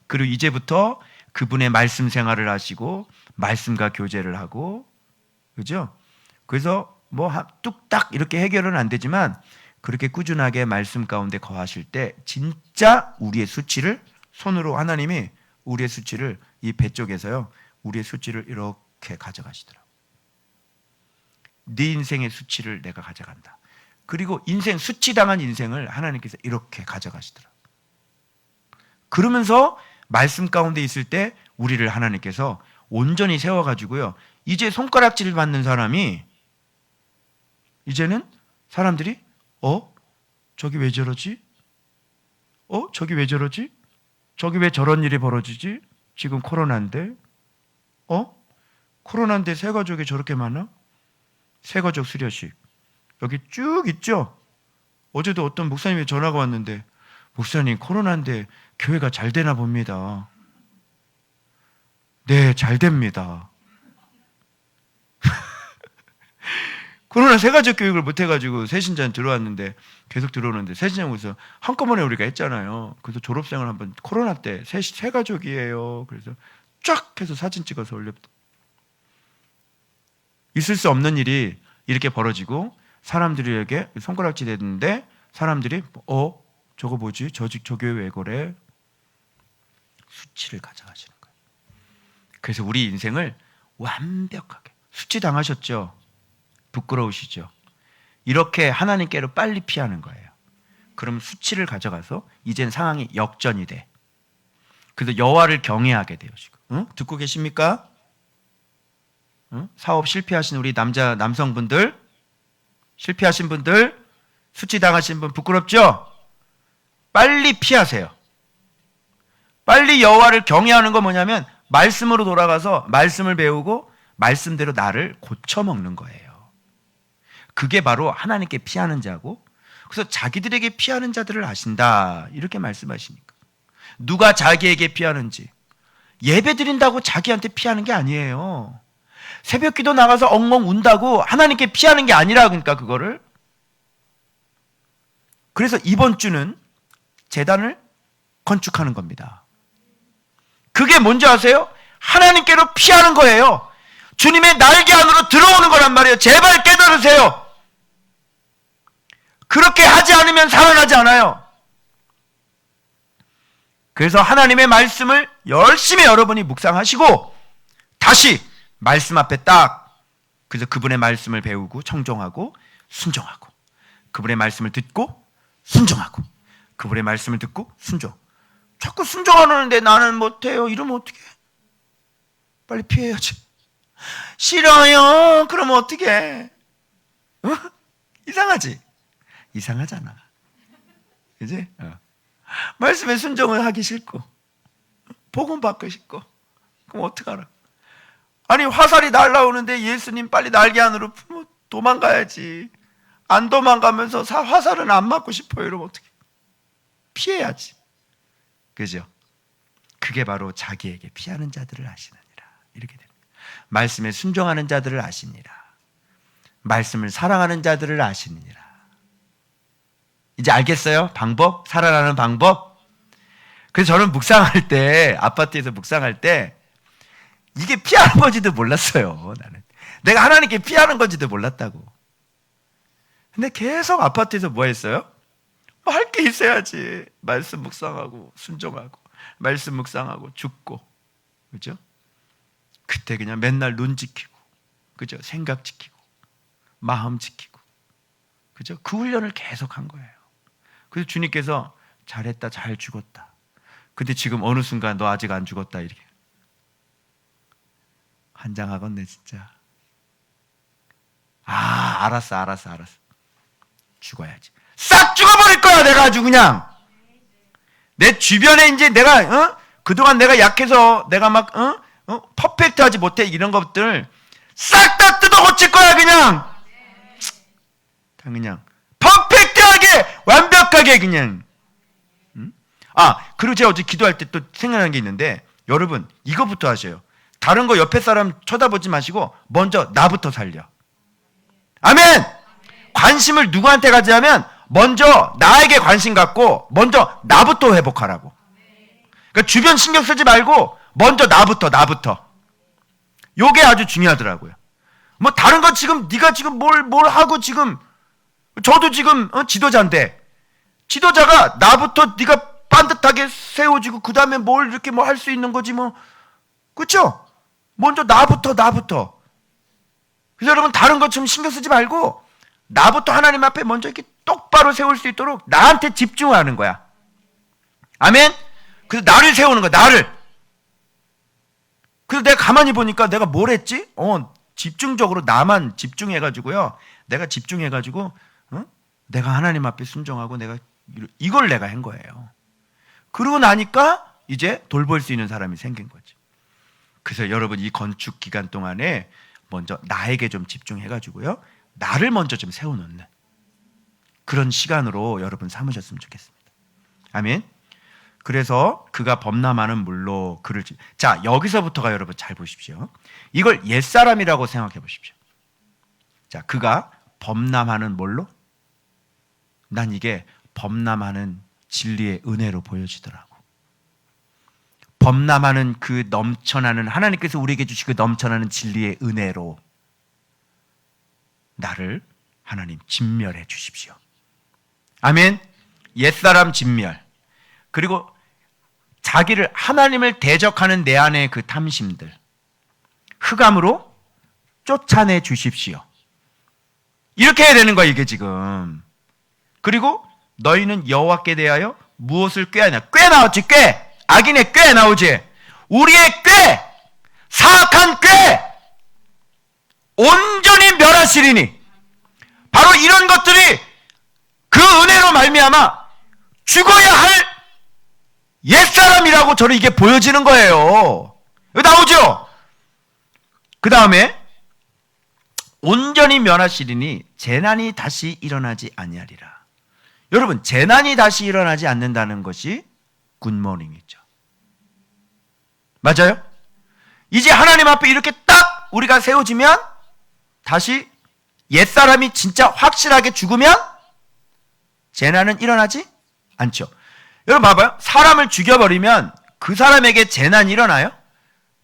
그리고 이제부터 그분의 말씀 생활을 하시고 말씀과 교제를 하고, 그죠? 그래서 뭐 뚝딱 이렇게 해결은 안 되지만 그렇게 꾸준하게 말씀 가운데 거하실 때 진짜 우리의 수치를 손으로 하나님이 우리의 수치를 이 배 쪽에서요 우리의 수치를 이렇게 가져가시더라고요. 네 인생의 수치를 내가 가져간다. 그리고 인생 수치당한 인생을 하나님께서 이렇게 가져가시더라고요. 그러면서 말씀 가운데 있을 때 우리를 하나님께서 온전히 세워가지고요 이제 손가락질 받는 사람이 이제는 사람들이 저기 왜 저러지? 저기 왜 저러지? 저기 왜 저런 일이 벌어지지? 지금 코로나인데 코로나인데 새가족이 저렇게 많아? 새가족 수료식 여기 쭉 있죠? 어제도 어떤 목사님이 전화가 왔는데 목사님 코로나인데 교회가 잘 되나 봅니다. 네, 잘 됩니다. 코로나 새가족 교육을 못 해가지고 새신자는 들어왔는데 계속 들어오는데 새신자에서 한꺼번에 우리가 했잖아요. 그래서 졸업생을 한번 코로나 때 새가족이에요. 그래서 쫙 해서 사진 찍어서 올렸다. 있을 수 없는 일이 이렇게 벌어지고 사람들에게 손가락질 했는데 사람들이 저거 뭐지? 저 교회 왜 그래? 수치를 가져가시는 거예요. 그래서 우리 인생을 완벽하게 수치 당하셨죠? 부끄러우시죠? 이렇게 하나님께로 빨리 피하는 거예요. 그럼 수치를 가져가서 이젠 상황이 역전이 돼. 그래서 여호와를 경외하게 돼요. 지금 듣고 계십니까? 사업 실패하신 우리 남성분들, 실패하신 분들, 수치 당하신 분 부끄럽죠? 빨리 피하세요. 빨리 여호와를 경외하는 건 뭐냐면 말씀으로 돌아가서 말씀을 배우고 말씀대로 나를 고쳐먹는 거예요. 그게 바로 하나님께 피하는 자고, 그래서 자기들에게 피하는 자들을 아신다 이렇게 말씀하시니까 누가 자기에게 피하는지 예배 드린다고 자기한테 피하는 게 아니에요. 새벽 기도 나가서 엉엉 운다고 하나님께 피하는 게 아니라, 그러니까 그거를. 그래서 이번 주는 제단을 건축하는 겁니다. 그게 뭔지 아세요? 하나님께로 피하는 거예요. 주님의 날개 안으로 들어오는 거란 말이에요. 제발 깨달으세요. 그렇게 하지 않으면 살아나지 않아요. 그래서 하나님의 말씀을 열심히 여러분이 묵상하시고 다시 말씀 앞에 딱, 그래서 그분의 말씀을 배우고 청종하고 순종하고, 그분의 말씀을 듣고 순종하고, 그분의 말씀을 듣고 순종. 자꾸 순종하는데 나는 못해요. 이러면 어떡해? 빨리 피해야지. 싫어요. 그러면 어떡해? 어? 이상하지? 이상하잖아. 그지? 말씀에 순종을 하기 싫고 복음 받기 싫고, 그럼 어떡하라? 아니, 화살이 날라오는데 예수님 빨리 날개 안으로 품어 도망가야지. 안 도망가면서 화살은 안 맞고 싶어요. 이러면 어떡해? 피해야지. 그죠? 그게 바로 자기에게 피하는 자들을 아시느니라. 이렇게 됩니다. 말씀에 순종하는 자들을 아시니라. 말씀을 사랑하는 자들을 아시느니라. 이제 알겠어요? 방법? 살아나는 방법? 그래서 저는 묵상할 때, 아파트에서 묵상할 때 이게 피하는 건지도 몰랐어요. 나는 내가 하나님께 피하는 건지도 몰랐다고. 근데 계속 아파트에서 뭐 했어요? 뭐 할 게 있어야지. 말씀 묵상하고 순종하고, 말씀 묵상하고 죽고, 그죠? 그때 그냥 맨날 눈 지키고, 그죠? 생각 지키고, 마음 지키고, 그죠? 그 훈련을 계속 한 거예요. 그래서 주님께서 잘했다, 잘 죽었다. 근데 지금 어느 순간 너 아직 안 죽었다, 이렇게. 환장하겠네 진짜. 알았어. 죽어야지. 싹 죽어버릴 거야. 내가 아주 그냥. 내 주변에 이제 내가 그동안 내가 약해서 내가 막 퍼펙트하지 못해 이런 것들 싹 다 뜯어 고칠 거야. 그냥 퍼펙트하게 완벽하게 그냥. 그리고 제가 어제 기도할 때 또 생각난 게 있는데, 여러분 이거부터 하셔요. 다른 거 옆에 사람 쳐다보지 마시고 먼저 나부터 살려. 아멘. 관심을 누구한테 가지냐면 먼저 나에게 관심 갖고 먼저 나부터 회복하라고. 그러니까 주변 신경 쓰지 말고 먼저 나부터. 요게 아주 중요하더라고요. 뭐 다른 거 지금 네가 지금 뭘 하고, 지금 저도 지금 지도자인데, 지도자가 나부터 네가 반듯하게 세워지고 그 다음에 뭘 이렇게 뭐 할 수 있는 거지 뭐. 그렇죠? 먼저 나부터. 그래서 여러분 다른 것 좀 신경 쓰지 말고 나부터 하나님 앞에 먼저 이렇게 똑바로 세울 수 있도록 나한테 집중하는 거야. 아멘? 그래서 나를 세우는 거야. 나를. 그래서 내가 가만히 보니까 내가 뭘 했지? 집중적으로 나만 집중해가지고요. 내가 집중해가지고 내가 하나님 앞에 순종하고 내가 이걸 내가 한 거예요. 그러고 나니까 이제 돌볼 수 있는 사람이 생긴 거지. 그래서 여러분 이 건축 기간 동안에 먼저 나에게 좀 집중해가지고요, 나를 먼저 좀 세워놓는 그런 시간으로 여러분 삼으셨으면 좋겠습니다. 아멘. 그래서 그가 범람하는 물로 그를 자, 여기서부터가 여러분 잘 보십시오. 이걸 옛사람이라고 생각해 보십시오. 자, 그가 범람하는 뭘로? 난 이게 범람하는 진리의 은혜로 보여지더라고. 범람하는 그 넘쳐나는, 하나님께서 우리에게 주신 그 넘쳐나는 진리의 은혜로 나를 하나님 진멸해 주십시오. 아멘. 옛사람 진멸, 그리고 자기를, 하나님을 대적하는 내 안의 그 탐심들 흑암으로 쫓아내 주십시오. 이렇게 해야 되는 거야 이게 지금. 그리고 너희는 여호와께 대하여 무엇을 꾀하냐? 꽤 나왔지. 꽤. 악인의 꽤 나오지. 우리의 꽤, 사악한 꽤 온전히 멸하시리니. 바로 이런 것들이 그 은혜로 말미암아 죽어야 할 옛사람이라고 저는 이게 보여지는 거예요. 여기 나오죠? 그 다음에 온전히 멸하시리니 재난이 다시 일어나지 아니하리라. 여러분, 재난이 다시 일어나지 않는다는 것이 굿모닝이죠. 맞아요? 이제 하나님 앞에 이렇게 딱 우리가 세워지면 다시 옛사람이 진짜 확실하게 죽으면 재난은 일어나지 않죠. 여러분 봐봐요. 사람을 죽여버리면 그 사람에게 재난이 일어나요?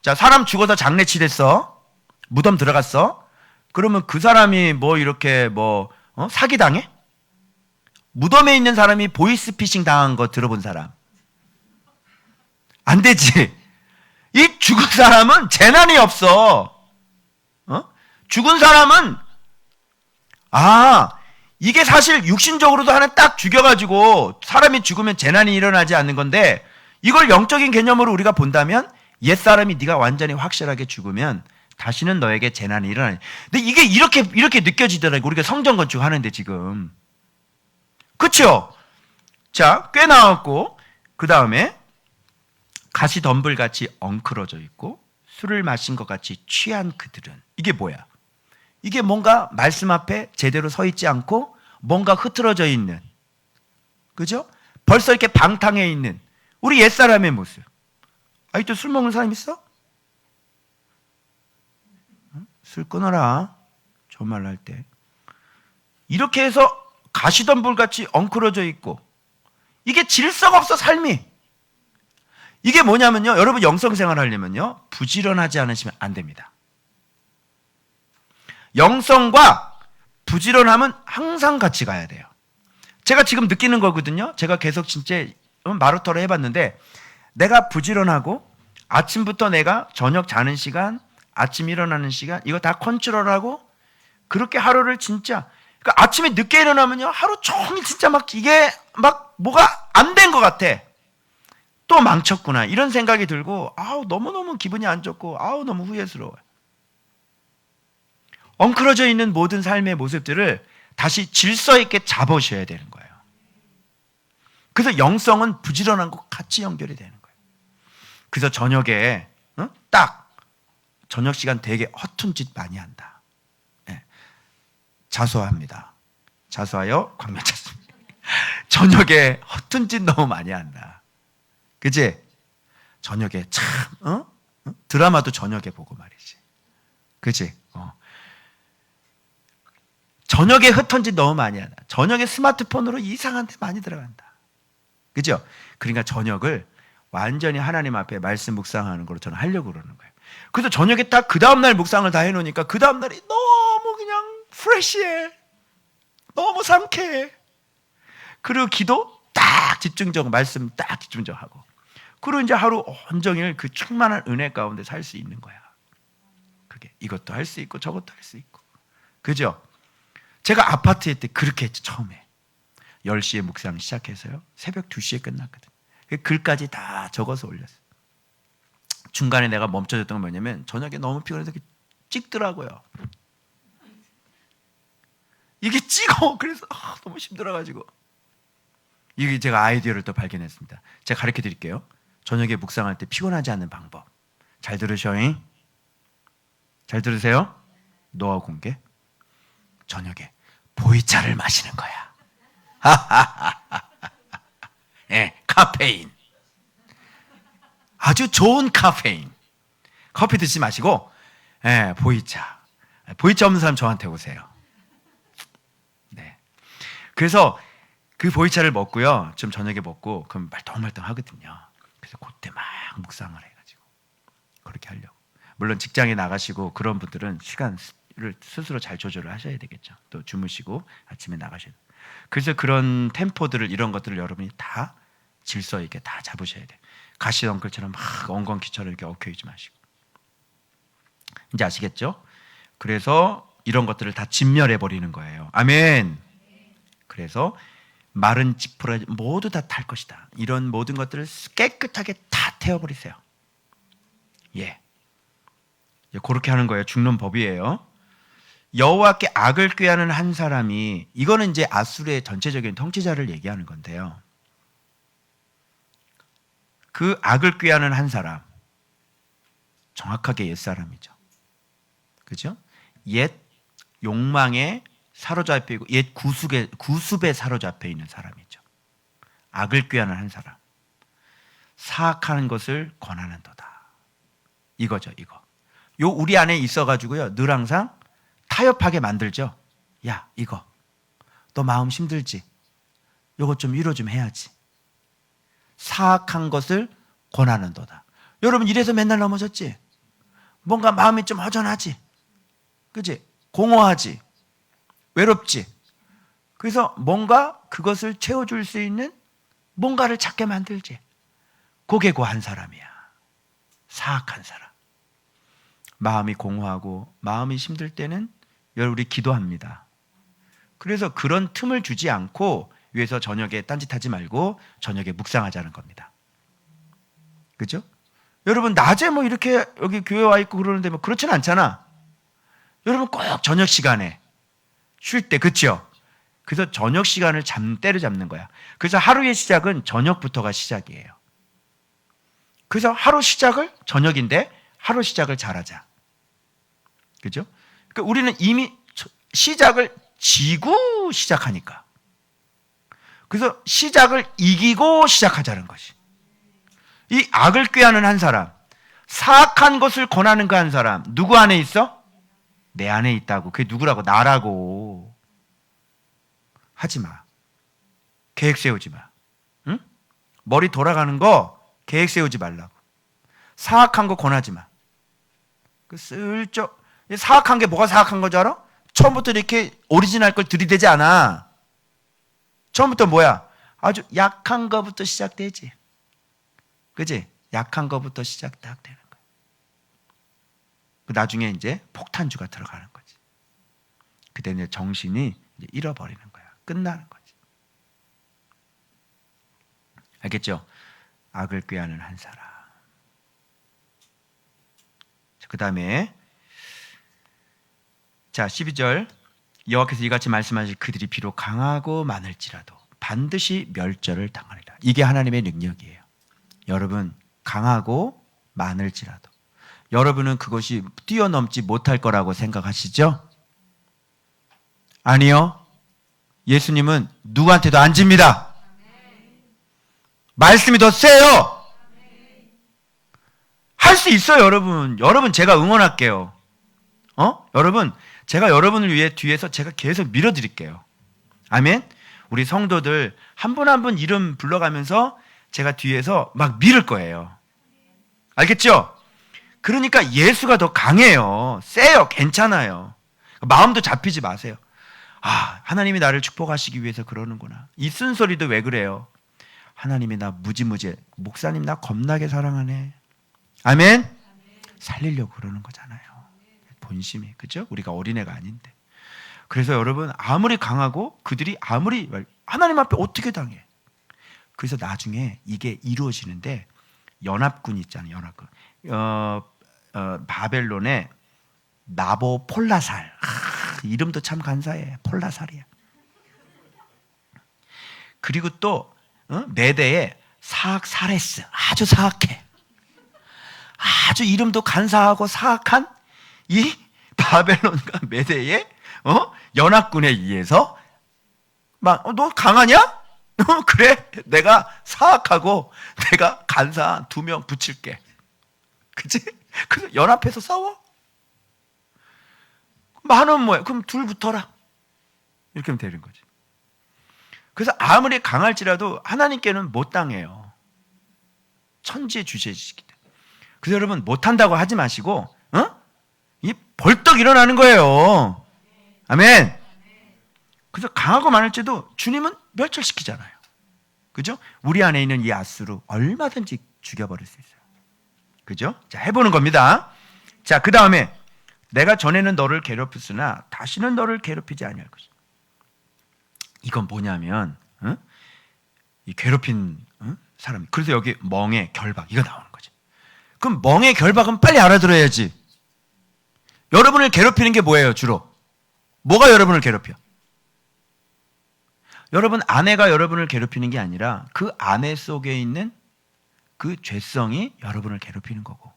자, 사람 죽어서 장례치됐어. 무덤 들어갔어. 그러면 그 사람이 뭐 이렇게 사기당해? 무덤에 있는 사람이 보이스피싱 당한 거 들어본 사람? 안 되지. 이 죽은 사람은 재난이 없어. 죽은 사람은 이게 사실 육신적으로도 하나 딱 죽여가지고 사람이 죽으면 재난이 일어나지 않는 건데 이걸 영적인 개념으로 우리가 본다면 옛사람이 네가 완전히 확실하게 죽으면 다시는 너에게 재난이 일어나니. 근데 이게 이렇게 느껴지더라고요. 우리가 성전 건축하는데 지금. 그쵸? 자, 꽤 나왔고 그 다음에 가시덤불같이 엉클어져 있고 술을 마신 것 같이 취한 그들은. 이게 뭐야? 이게 뭔가 말씀 앞에 제대로 서 있지 않고 뭔가 흐트러져 있는, 그죠? 벌써 이렇게 방탕해 있는 우리 옛사람의 모습. 아직도 술 먹는 사람 있어? 술 끊어라. 정말 할 때. 이렇게 해서 가시덤불같이 엉클어져 있고 이게 질서가 없어 삶이. 이게 뭐냐면요. 여러분 영성생활 하려면요. 부지런하지 않으시면 안 됩니다. 영성과 부지런함은 항상 같이 가야 돼요. 제가 지금 느끼는 거거든요. 제가 계속 진짜 마라톤을 해봤는데 내가 부지런하고 아침부터 내가 저녁 자는 시간, 아침 일어나는 시간 이거 다 컨트롤하고 그렇게 하루를 진짜 그러니까 아침에 늦게 일어나면요. 하루 종일 진짜 이게 뭐가 안 된 것 같아. 또 망쳤구나 이런 생각이 들고 너무너무 기분이 안 좋고 너무 후회스러워요. 엉클어져 있는 모든 삶의 모습들을 다시 질서 있게 잡으셔야 되는 거예요. 그래서 영성은 부지런한 것 같이 연결이 되는 거예요. 그래서 저녁에 딱 저녁 시간 되게 허튼 짓 많이 한다. 네. 자수합니다. 자수하여 광명 찾습니다. 저녁에 허튼 짓 너무 많이 한다. 그치? 저녁에 참 드라마도 저녁에 보고 말이지. 그치? 저녁에 흩어진 너무 많이 한다. 저녁에 스마트폰으로 이상한 데 많이 들어간다. 그죠? 그러니까 저녁을 완전히 하나님 앞에 말씀 묵상하는 걸로 저는 하려고 그러는 거예요. 그래서 저녁에 딱 그 다음날 묵상을 다 해놓으니까 그 다음날이 너무 그냥 프레시해. 너무 상쾌해. 그리고 기도 딱 집중적으로 말씀 딱 집중적으로 하고 그리고 이제 하루 온종일 그 충만한 은혜 가운데 살 수 있는 거야. 그게 이것도 할 수 있고 저것도 할 수 있고. 그죠? 제가 아파트에 때 그렇게 했죠. 처음에 10시에 묵상 시작해서요 새벽 2시에 끝났거든. 글까지 다 적어서 올렸어요. 중간에 내가 멈춰졌던 건 뭐냐면 저녁에 너무 피곤해서 찍더라고요. 이게 찍어. 그래서 너무 힘들어가지고 이게 제가 아이디어를 또 발견했습니다. 제가 가르쳐 드릴게요. 저녁에 묵상할 때 피곤하지 않는 방법. 잘 들으셔잉? 잘 들으세요? 노하우 공개. 저녁에 보이차를 마시는 거야. 네, 카페인. 아주 좋은 카페인. 커피 드시지 마시고 보이차. 보이차 없는 사람 저한테 오세요. 네. 그래서 그 보이차를 먹고요. 좀 저녁에 먹고 그럼 말똥말똥 하거든요. 그래서 그때 막 묵상을 해가지고 그렇게 하려고. 물론 직장에 나가시고 그런 분들은 시간을 스스로 잘 조절을 하셔야 되겠죠. 또 주무시고 아침에 나가셔야 돼요. 그래서 그런 템포들을 이런 것들을 여러분이 다 질서 있게 다 잡으셔야 돼요. 가시덩굴처럼 막 엉겅퀴처럼 이렇게 얽혀있지 마시고. 이제 아시겠죠? 그래서 이런 것들을 다 진멸해 버리는 거예요. 아멘. 그래서 마른 지푸라기 모두 다 탈 것이다. 이런 모든 것들을 깨끗하게 다 태워버리세요. 예. 그렇게 하는 거예요. 죽는 법이에요. 여호와께 악을 꾀하는 한 사람이 이거는 이제 아수르의 전체적인 통치자를 얘기하는 건데요. 그 악을 꾀하는 한 사람 정확하게 옛사람이죠. 그죠? 옛 욕망에 사로잡히고 옛 구습에 사로잡혀 있는 사람이죠. 악을 꾀하는 한 사람. 사악하는 것을 권하는도다. 이거죠, 이거. 요 우리 안에 있어가지고요, 늘 항상 타협하게 만들죠. 야, 이거. 너 마음 힘들지? 요것 좀 위로 좀 해야지. 사악한 것을 권하는도다. 여러분, 이래서 맨날 넘어졌지? 뭔가 마음이 좀 허전하지? 그지? 공허하지? 외롭지? 그래서 뭔가 그것을 채워줄 수 있는 뭔가를 찾게 만들지. 그게 그 한 사람이야. 사악한 사람. 마음이 공허하고 마음이 힘들 때는 우리 기도합니다. 그래서 그런 틈을 주지 않고 위에서 저녁에 딴짓하지 말고 저녁에 묵상하자는 겁니다. 그죠? 여러분 낮에 뭐 이렇게 여기 교회 와 있고 그러는데 뭐 그렇진 않잖아. 여러분 꼭 저녁 시간에 쉴 때, 그렇죠? 그래서 저녁 시간을 때려잡는 거야. 그래서 하루의 시작은 저녁부터가 시작이에요. 그래서 하루 시작을 저녁인데 하루 시작을 잘하자. 그죠? 그러니까 우리는 이미 시작을 지고 시작하니까. 그래서 시작을 이기고 시작하자는 것이. 이 악을 꾀하는 한 사람, 사악한 것을 권하는 그 한 사람, 누구 안에 있어? 내 안에 있다고. 그게 누구라고? 나라고. 하지 마. 계획 세우지 마. 응? 머리 돌아가는 거 계획 세우지 말라고. 사악한 거 권하지 마. 그 슬쩍. 사악한 게 뭐가 사악한 거지 알아? 처음부터 이렇게 오리지널 걸 들이대지 않아. 처음부터 뭐야? 아주 약한 거부터 시작되지. 그지? 약한 거부터 시작 딱 되는 거야. 나중에 이제 폭탄주가 들어가는 거지. 그때 이제 정신이 이제 잃어버리는 거야. 끝나는 거지. 알겠죠? 악을 꾀하는 한 사람. 그 다음에 자 12절 여호와께서 이같이 말씀하실 그들이 비록 강하고 많을지라도 반드시 멸절을 당하리라. 이게 하나님의 능력이에요. 여러분 강하고 많을지라도 여러분은 그것이 뛰어넘지 못할 거라고 생각하시죠? 아니요. 예수님은 누구한테도 안 집니다. 말씀이 더 세요. 할 수 있어요, 여러분. 여러분 제가 응원할게요. 여러분 제가 여러분을 위해 뒤에서 제가 계속 밀어드릴게요. 아멘. 우리 성도들 한 분 한 분 이름 불러가면서 제가 뒤에서 막 밀을 거예요. 알겠죠? 그러니까 예수가 더 강해요. 세요. 괜찮아요. 마음도 잡히지 마세요. 아, 하나님이 나를 축복하시기 위해서 그러는구나. 이 쓴소리도 왜 그래요? 하나님이 나 무지무지, 목사님 나 겁나게 사랑하네. 아멘? 살리려고 그러는 거잖아요. 본심이. 그죠? 우리가 어린애가 아닌데. 그래서 여러분 아무리 강하고 그들이 아무리 하나님 앞에 어떻게 당해? 그래서 나중에 이게 이루어지는데 연합군 있잖아요. 연합군. 바벨론의 나보폴라살. 이름도 참 간사해. 폴라살이야. 그리고 또 메대의 사악사레스. 아주 사악해. 아주 이름도 간사하고 사악한 이 바벨론과 메대의 연합군에 의해서 막 너 강하냐? 그래, 내가 사악하고 내가 간사 2명 붙일게. 그치? 그래서 연합해서 싸워. 많으면 뭐야? 그럼 둘 붙어라. 이렇게 하면 되는 거지. 그래서 아무리 강할지라도 하나님께는 못 당해요. 천지의 주제이시기 때문에. 그래서 여러분 못한다고 하지 마시고 이 벌떡 일어나는 거예요. 아멘. 그래서 강하고 많을지도 주님은 멸절시키잖아요. 그죠? 우리 안에 있는 이 아수르 얼마든지 죽여버릴 수 있어요. 그죠? 자, 해보는 겁니다. 자, 그 다음에 내가 전에는 너를 괴롭혔으나 다시는 너를 괴롭히지 아니할 것이다. 이건 뭐냐면 이 괴롭힌 사람이. 그래서 여기 멍에 결박 이거 나오는 거죠. 그럼 멍에 결박은 빨리 알아들어야지. 여러분을 괴롭히는 게 뭐예요, 주로? 뭐가 여러분을 괴롭혀? 여러분 아내가 여러분을 괴롭히는 게 아니라 그 아내 속에 있는 그 죄성이 여러분을 괴롭히는 거고,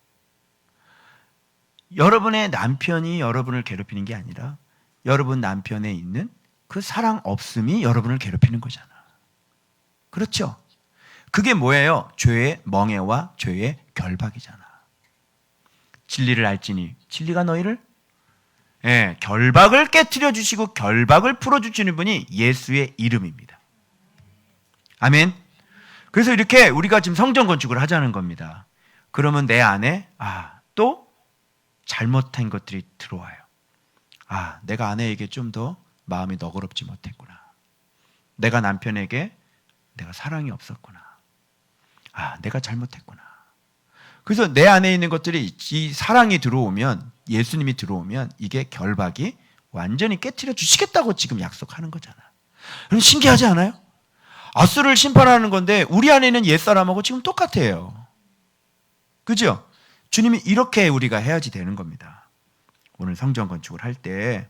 여러분의 남편이 여러분을 괴롭히는 게 아니라 여러분 남편에 있는 그 사랑 없음이 여러분을 괴롭히는 거잖아. 그렇죠? 그게 뭐예요? 죄의 멍에와 죄의 결박이잖아. 진리를 알지니 진리가 너희를 결박을 깨트려 주시고 결박을 풀어 주시는 분이 예수의 이름입니다. 아멘. 그래서 이렇게 우리가 지금 성전 건축을 하자는 겁니다. 그러면 내 안에 또 잘못한 것들이 들어와요. 내가 아내에게 좀 더 마음이 너그럽지 못했구나. 내가 남편에게 내가 사랑이 없었구나. 내가 잘못했구나. 그래서 내 안에 있는 것들이 이 사랑이 들어오면, 예수님이 들어오면 이게 결박이 완전히 깨트려 주시겠다고 지금 약속하는 거잖아. 여러분 신기하지 않아요? 앗수를 심판하는 건데 우리 안에 있는 옛사람하고 지금 똑같아요. 그죠? 주님이 이렇게 우리가 해야지 되는 겁니다. 오늘 성전 건축을 할 때,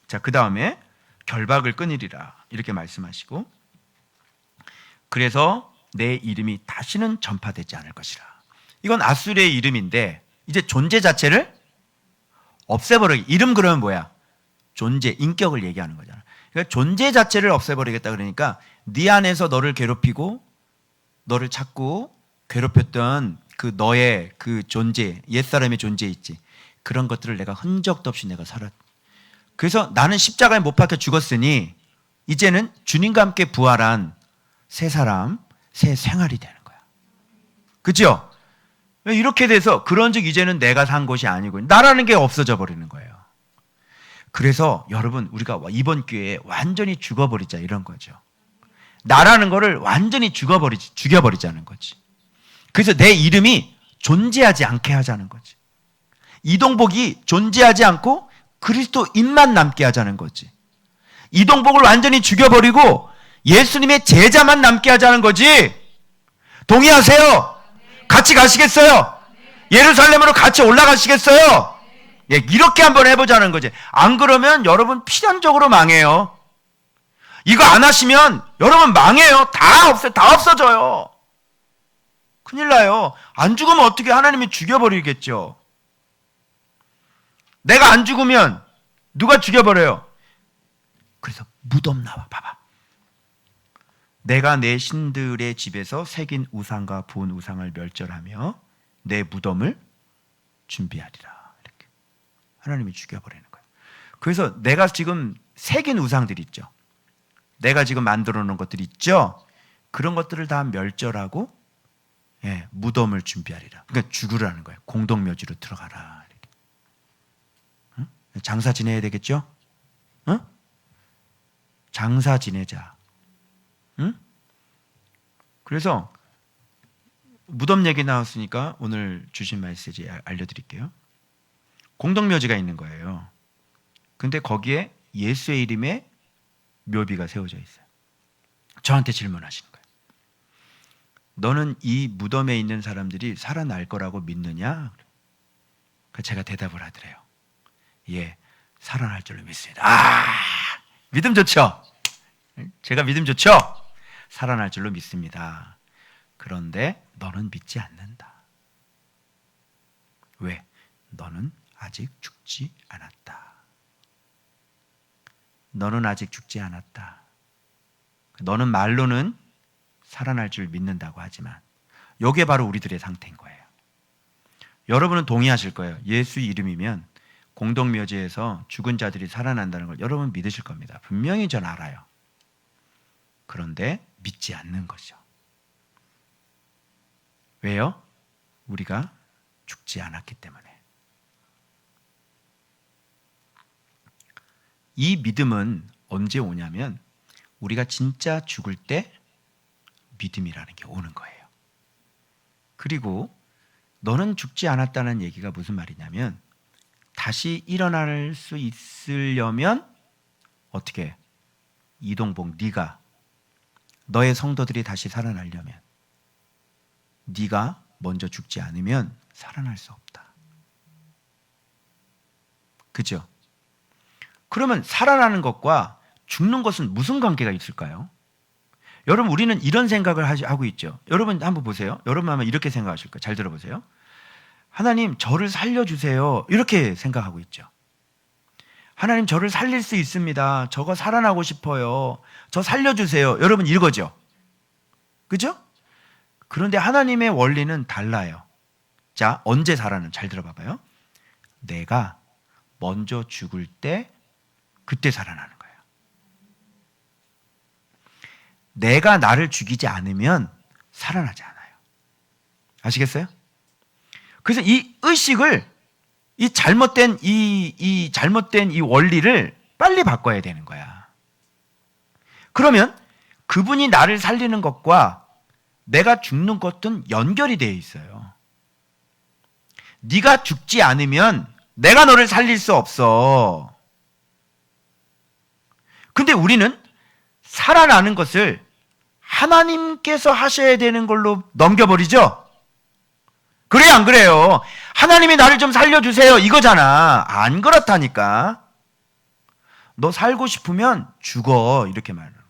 자, 그 다음에 결박을 끊으리라 이렇게 말씀하시고, 그래서 내 이름이 다시는 전파되지 않을 것이라. 이건 앗수르의 이름인데 이제 존재 자체를 없애버리기. 이름 그러면 뭐야? 존재, 인격을 얘기하는 거잖아. 그러니까 존재 자체를 없애버리겠다. 그러니까 네 안에서 너를 괴롭히고 너를 찾고 괴롭혔던 그 너의 그 존재, 옛사람의 존재 있지, 그런 것들을 내가 흔적도 없이 내가 살았. 그래서 나는 십자가에 못 박혀 죽었으니 이제는 주님과 함께 부활한 새 사람, 새 생활이 되는 거야. 그죠? 이렇게 돼서 그런즉 이제는 내가 산 것이 아니고 나라는 게 없어져 버리는 거예요. 그래서 여러분 우리가 이번 기회에 완전히 죽어버리자 이런 거죠. 나라는 거를 완전히 죽여버리자는 거지. 그래서 내 이름이 존재하지 않게 하자는 거지. 이동복이 존재하지 않고 그리스도인만 남게 하자는 거지. 이동복을 완전히 죽여버리고 예수님의 제자만 남게 하자는 거지. 동의하세요? 같이 가시겠어요? 예루살렘으로 같이 올라가시겠어요? 이렇게 한번 해보자는 거지. 안 그러면 여러분 필연적으로 망해요. 이거 안 하시면 여러분 망해요. 다 없어져요. 큰일 나요. 안 죽으면 어떻게 하나님이 죽여버리겠죠. 내가 안 죽으면 누가 죽여버려요? 그래서 무덤 나와 봐봐. 내가 내 신들의 집에서 새긴 우상과 부은 우상을 멸절하며 내 무덤을 준비하리라. 이렇게 하나님이 죽여버리는 거예요. 그래서 내가 지금 새긴 우상들 있죠. 내가 지금 만들어 놓은 것들 있죠. 그런 것들을 다 멸절하고 무덤을 준비하리라. 그러니까 죽으라는 거예요. 공동묘지로 들어가라. 이렇게. 응? 장사 지내야 되겠죠? 응? 장사 지내자. 응? 그래서 무덤 얘기 나왔으니까 오늘 주신 메시지 알려드릴게요. 공동묘지가 있는 거예요. 근데 거기에 예수의 이름의 묘비가 세워져 있어요. 저한테 질문하시는 거예요. 너는 이 무덤에 있는 사람들이 살아날 거라고 믿느냐? 제가 대답을 하더래요. 예, 살아날 줄로 믿습니다. 믿음 좋죠? 제가 믿음 좋죠? 살아날 줄로 믿습니다. 그런데 너는 믿지 않는다. 왜? 너는 아직 죽지 않았다. 너는 아직 죽지 않았다. 너는 말로는 살아날 줄 믿는다고 하지만 이게 바로 우리들의 상태인 거예요. 여러분은 동의하실 거예요. 예수 이름이면 공동묘지에서 죽은 자들이 살아난다는 걸 여러분 믿으실 겁니다. 분명히 전 알아요. 그런데 믿지 않는 거죠. 왜요? 우리가 죽지 않았기 때문에. 이 믿음은 언제 오냐면 우리가 진짜 죽을 때 믿음이라는 게 오는 거예요. 그리고 너는 죽지 않았다는 얘기가 무슨 말이냐면 다시 일어날 수 있으려면 어떻게? 이동복, 네가 너의 성도들이 다시 살아나려면 네가 먼저 죽지 않으면 살아날 수 없다. 그죠? 그러면 살아나는 것과 죽는 것은 무슨 관계가 있을까요? 여러분 우리는 이런 생각을 하고 있죠. 여러분 한번 보세요. 여러분 아마 이렇게 생각하실 거예요. 잘 들어보세요. 하나님 저를 살려주세요. 이렇게 생각하고 있죠. 하나님 저를 살릴 수 있습니다. 저거 살아나고 싶어요. 저 살려주세요. 여러분 이거죠. 그죠? 그런데 하나님의 원리는 달라요. 자, 언제 살아는? 잘 들어봐봐요. 내가 먼저 죽을 때 그때 살아나는 거예요. 내가 나를 죽이지 않으면 살아나지 않아요. 아시겠어요? 그래서 이 의식을 이 잘못된 이 원리를 빨리 바꿔야 되는 거야. 그러면 그분이 나를 살리는 것과 내가 죽는 것은 연결이 되어 있어요. 네가 죽지 않으면 내가 너를 살릴 수 없어. 근데 우리는 살아나는 것을 하나님께서 하셔야 되는 걸로 넘겨버리죠? 그래요, 안 그래요? 하나님이 나를 좀 살려주세요, 이거잖아. 안 그렇다니까. 너 살고 싶으면 죽어, 이렇게 말하는 거야.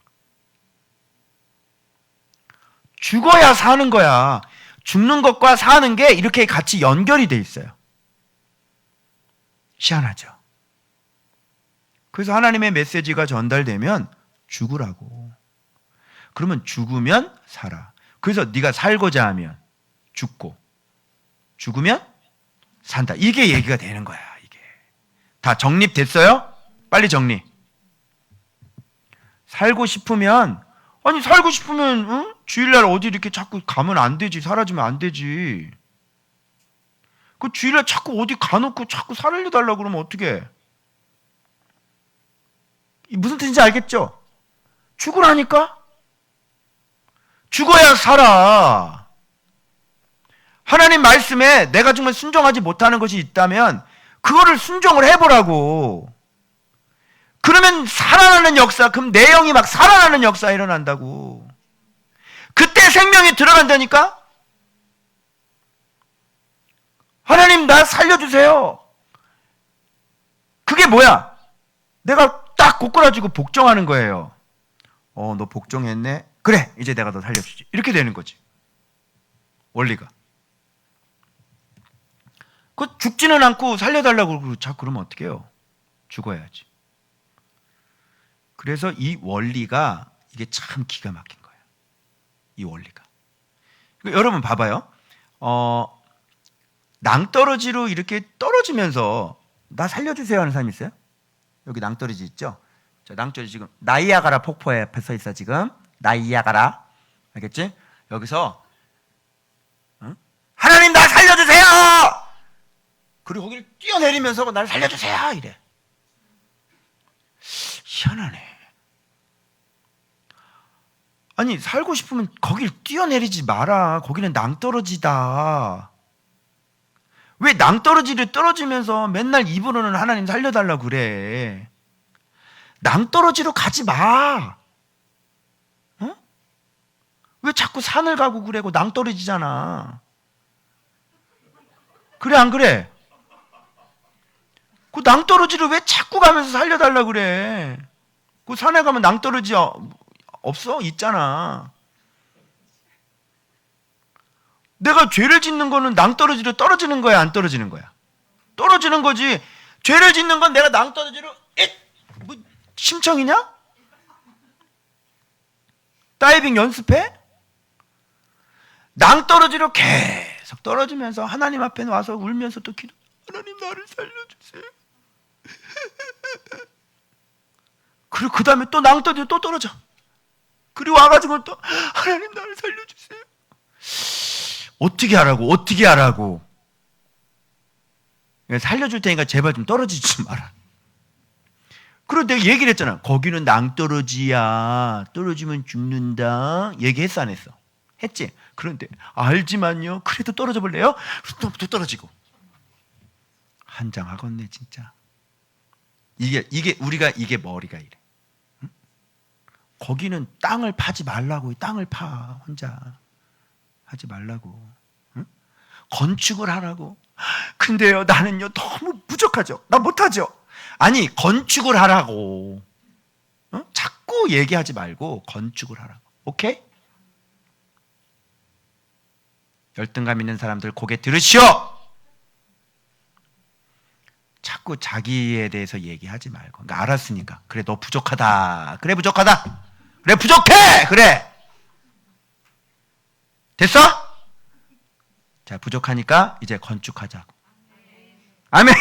죽어야 사는 거야. 죽는 것과 사는 게 이렇게 같이 연결이 돼 있어요. 희한하죠? 그래서 하나님의 메시지가 전달되면 죽으라고. 그러면 죽으면 살아. 그래서 네가 살고자 하면 죽고 죽으면 산다. 이게 얘기가 되는 거야. 이게 다 정립됐어요? 빨리 정리. 살고 싶으면 응? 주일날 어디 이렇게 자꾸 가면 안 되지. 사라지면 안 되지. 그 주일날 자꾸 어디 가놓고 자꾸 살려달라고 그러면 어떡해? 무슨 뜻인지 알겠죠? 죽으라니까? 죽어야 살아. 하나님 말씀에 내가 정말 순종하지 못하는 것이 있다면 그거를 순종을 해보라고. 그러면 살아나는 역사, 그럼 내 영이 막 살아나는 역사 일어난다고. 그때 생명이 들어간다니까? 하나님 나 살려주세요. 그게 뭐야? 내가 딱 고꾸라지고 복종하는 거예요. 너 복종했네? 그래, 이제 내가 너 살려주지. 이렇게 되는 거지. 원리가. 그 죽지는 않고 살려달라고 그러고 자꾸 그러면 어떡해요? 죽어야지. 그래서 이 원리가 이게 참 기가 막힌 거예요. 이 원리가. 여러분 봐봐요. 낭떠러지로 이렇게 떨어지면서 나 살려주세요 하는 사람이 있어요? 여기 낭떠러지 있죠? 자, 낭떠러지 지금 나이아가라 폭포에 앞에 서 있어 지금. 나이아가라. 알겠지? 여기서 하나님 나 살려주세요! 그리고 거기를 뛰어내리면서 날 살려주세요! 이래. 희한하네. 아니 살고 싶으면 거길 뛰어내리지 마라. 거기는 낭떠러지다. 왜 낭떠러지를 떨어지면서 맨날 입으로는 하나님 살려달라고 그래. 낭떠러지로 가지 마. 어? 왜 자꾸 산을 가고 그래고 낭떠러지잖아. 그래 안 그래? 그 낭떠러지를 왜 자꾸 가면서 살려달라고 그래. 그 산에 가면 낭떠러지 없어? 있잖아. 내가 죄를 짓는 거는 낭떠러지로 떨어지는 거야, 안 떨어지는 거야? 떨어지는 거지. 죄를 짓는 건 내가 낭떠러지로 뭐 심청이냐? 다이빙 연습해? 낭떠러지로 계속 떨어지면서 하나님 앞에 와서 울면서 또 기도. 하나님 나를 살려주세요. 그리고 그 다음에 또 낭떠러지로 또 떨어져. 그리고 와가지고 또 하나님 나를 살려주세요. 어떻게 하라고? 어떻게 하라고? 살려줄 테니까 제발 좀 떨어지지 좀 마라. 그리고 내가 얘기를 했잖아. 거기는 낭떠러지야. 떨어지면 죽는다. 얘기했어 안 했어? 했지? 그런데 알지만요. 그래도 떨어져 볼래요? 또 떨어지고. 한장하겠네 진짜. 이게 우리가 이게 머리가 이래. 응? 거기는 땅을 파지 말라고. 땅을 파 혼자. 하지 말라고. 응? 건축을 하라고. 근데요 나는요 너무 부족하죠. 나 못하죠. 아니 건축을 하라고. 응? 자꾸 얘기하지 말고 건축을 하라고. 오케이? 열등감 있는 사람들 고개 들으시오. 자꾸 자기에 대해서 얘기하지 말고. 그러니까 알았으니까. 그래 너 부족하다. 그래 부족하다. 그래 부족해. 그래. 됐어? 자, 부족하니까 이제 건축하자고. 아멘.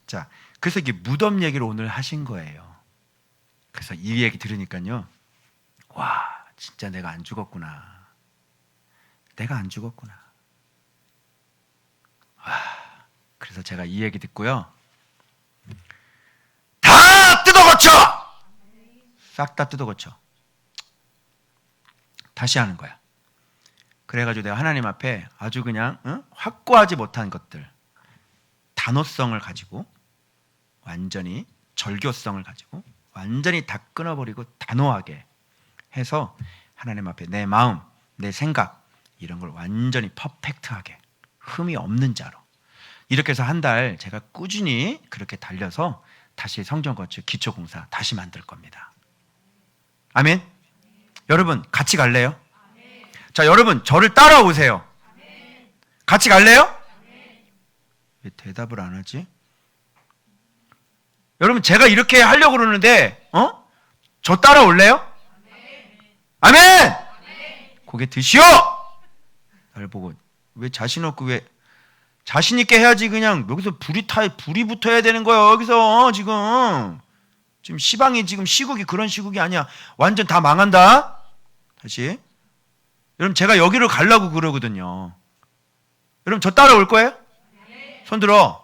자, 그래서 이게 무덤 얘기를 오늘 하신 거예요. 그래서 이 얘기 들으니까요, 와, 진짜 내가 안 죽었구나. 내가 안 죽었구나. 와, 그래서 제가 이 얘기 듣고요, 다 뜯어고쳐! 싹 다 뜯어고쳐. 다시 하는 거야. 그래가지고 내가 하나님 앞에 아주 그냥 확고하지 못한 것들, 단호성을 가지고 완전히 절교성을 가지고 완전히 다 끊어버리고 단호하게 해서 하나님 앞에 내 마음, 내 생각 이런 걸 완전히 퍼펙트하게 흠이 없는 자로 이렇게 해서 한 달 제가 꾸준히 그렇게 달려서 다시 성전 건축 기초공사 다시 만들 겁니다. 아멘. 여러분 같이 갈래요? 자, 여러분 저를 따라오세요. 같이 갈래요? 왜 대답을 안 하지? 여러분 제가 이렇게 하려고 그러는데 저 따라올래요? 아멘! 고개 드시오! 날 보고 왜 자신 없고 왜 자신 있게 해야지. 그냥 여기서 불이 붙어야 되는 거예요. 여기서 지금 시방이 지금 시국이 그런 시국이 아니야. 완전 다 망한다. 다시. 여러분 제가 여기로 가려고 그러거든요. 여러분 저 따라올 거예요? 손 들어.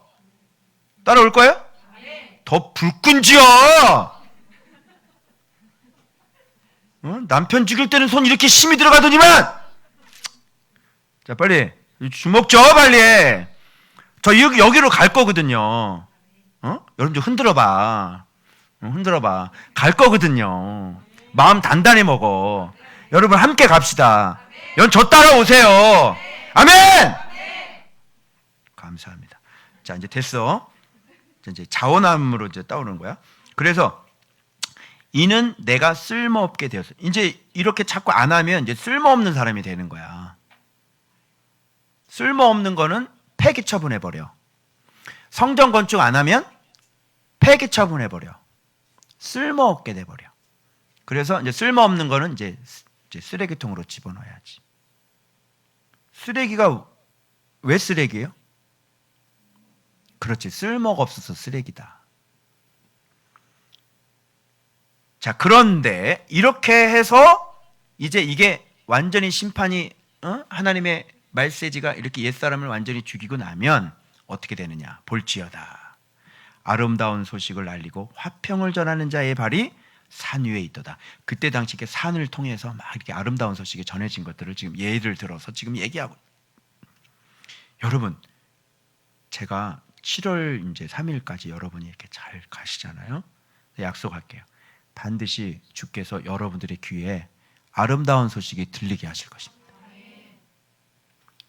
따라올 거예요? 더 불끈지어. 남편 죽일 때는 손 이렇게 힘이 들어가더니만. 자, 빨리 주먹 줘 빨리. 저 여기로 갈 거거든요. 여러분 좀 흔들어봐. 흔들어봐. 갈 거거든요. 마음 단단히 먹어. 여러분 함께 갑시다. 여러분 저 따라오세요. 아멘. 감사합니다. 자, 이제 됐어. 이제 자원함으로 이제 따오는 거야. 그래서 이는 내가 쓸모없게 되었어. 이제 이렇게 자꾸 안 하면 이제 쓸모없는 사람이 되는 거야. 쓸모없는 거는 폐기 처분해 버려. 성전 건축 안 하면 폐기 처분해 버려. 쓸모없게 돼 버려. 그래서 이제 쓸모없는 거는 이제 쓰레기통으로 집어넣어야지. 쓰레기가 왜 쓰레기예요? 그렇지, 쓸모가 없어서 쓰레기다. 자, 그런데 이렇게 해서 이제 이게 완전히 심판이 하나님의 말세지가 이렇게 옛사람을 완전히 죽이고 나면 어떻게 되느냐? 볼지어다. 아름다운 소식을 알리고 화평을 전하는 자의 발이 산 위에 있도다. 그때 당시 이렇게 산을 통해서 막 이렇게 아름다운 소식이 전해진 것들을 지금 예를 들어서 지금 얘기하고. 여러분, 제가 7월 이제 3일까지 여러분이 이렇게 잘 가시잖아요. 약속할게요. 반드시 주께서 여러분들의 귀에 아름다운 소식이 들리게 하실 것입니다.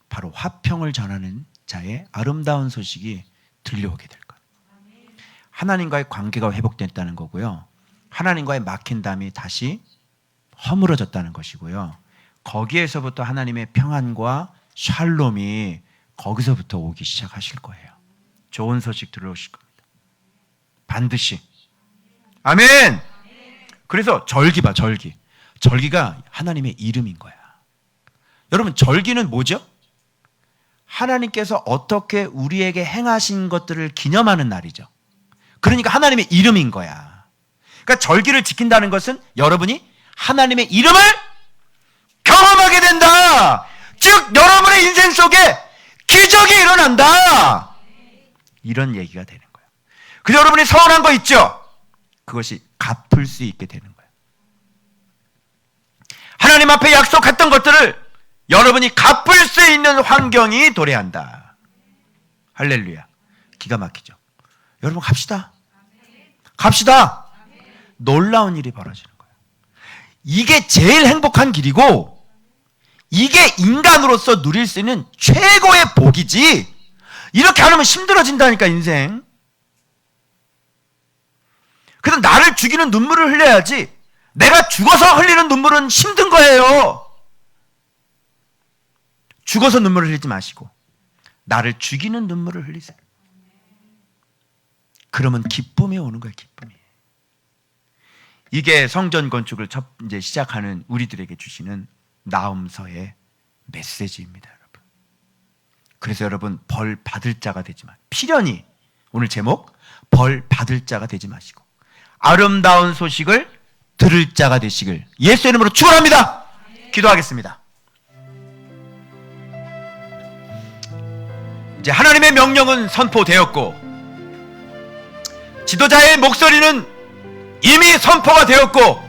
바로 화평을 전하는 자의 아름다운 소식이 들려오게 될 거예요. 하나님과의 관계가 회복됐다는 거고요. 하나님과의 막힌 담이 다시 허물어졌다는 것이고요. 거기에서부터 하나님의 평안과 샬롬이 거기서부터 오기 시작하실 거예요. 좋은 소식 들어오실 겁니다. 반드시. 아멘! 그래서 절기 봐, 절기. 절기가 하나님의 이름인 거야. 여러분, 절기는 뭐죠? 하나님께서 어떻게 우리에게 행하신 것들을 기념하는 날이죠. 그러니까 하나님의 이름인 거야. 그러니까 절기를 지킨다는 것은 여러분이 하나님의 이름을 경험하게 된다. 즉, 여러분의 인생 속에 기적이 일어난다. 이런 얘기가 되는 거예요. 그래서 여러분이 서운한 거 있죠? 그것이 갚을 수 있게 되는 거예요. 하나님 앞에 약속했던 것들을 여러분이 갚을 수 있는 환경이 도래한다. 할렐루야. 기가 막히죠. 여러분 갑시다. 갑시다. 놀라운 일이 벌어지는 거예요. 이게 제일 행복한 길이고 이게 인간으로서 누릴 수 있는 최고의 복이지. 이렇게 안 하면 힘들어진다니까 인생. 그래서 나를 죽이는 눈물을 흘려야지 내가 죽어서 흘리는 눈물은 힘든 거예요. 죽어서 눈물을 흘리지 마시고 나를 죽이는 눈물을 흘리세요. 그러면 기쁨이 오는 거예요. 기쁨이. 이게 성전 건축을 이제 시작하는 우리들에게 주시는 나음서의 메시지입니다, 여러분. 그래서 여러분, 벌 받을 자가 되지 마. 필연히 오늘 제목, 벌 받을 자가 되지 마시고 아름다운 소식을 들을 자가 되시길 예수의 이름으로 축원합니다. 기도하겠습니다. 이제 하나님의 명령은 선포되었고 지도자의 목소리는 이미 선포가 되었고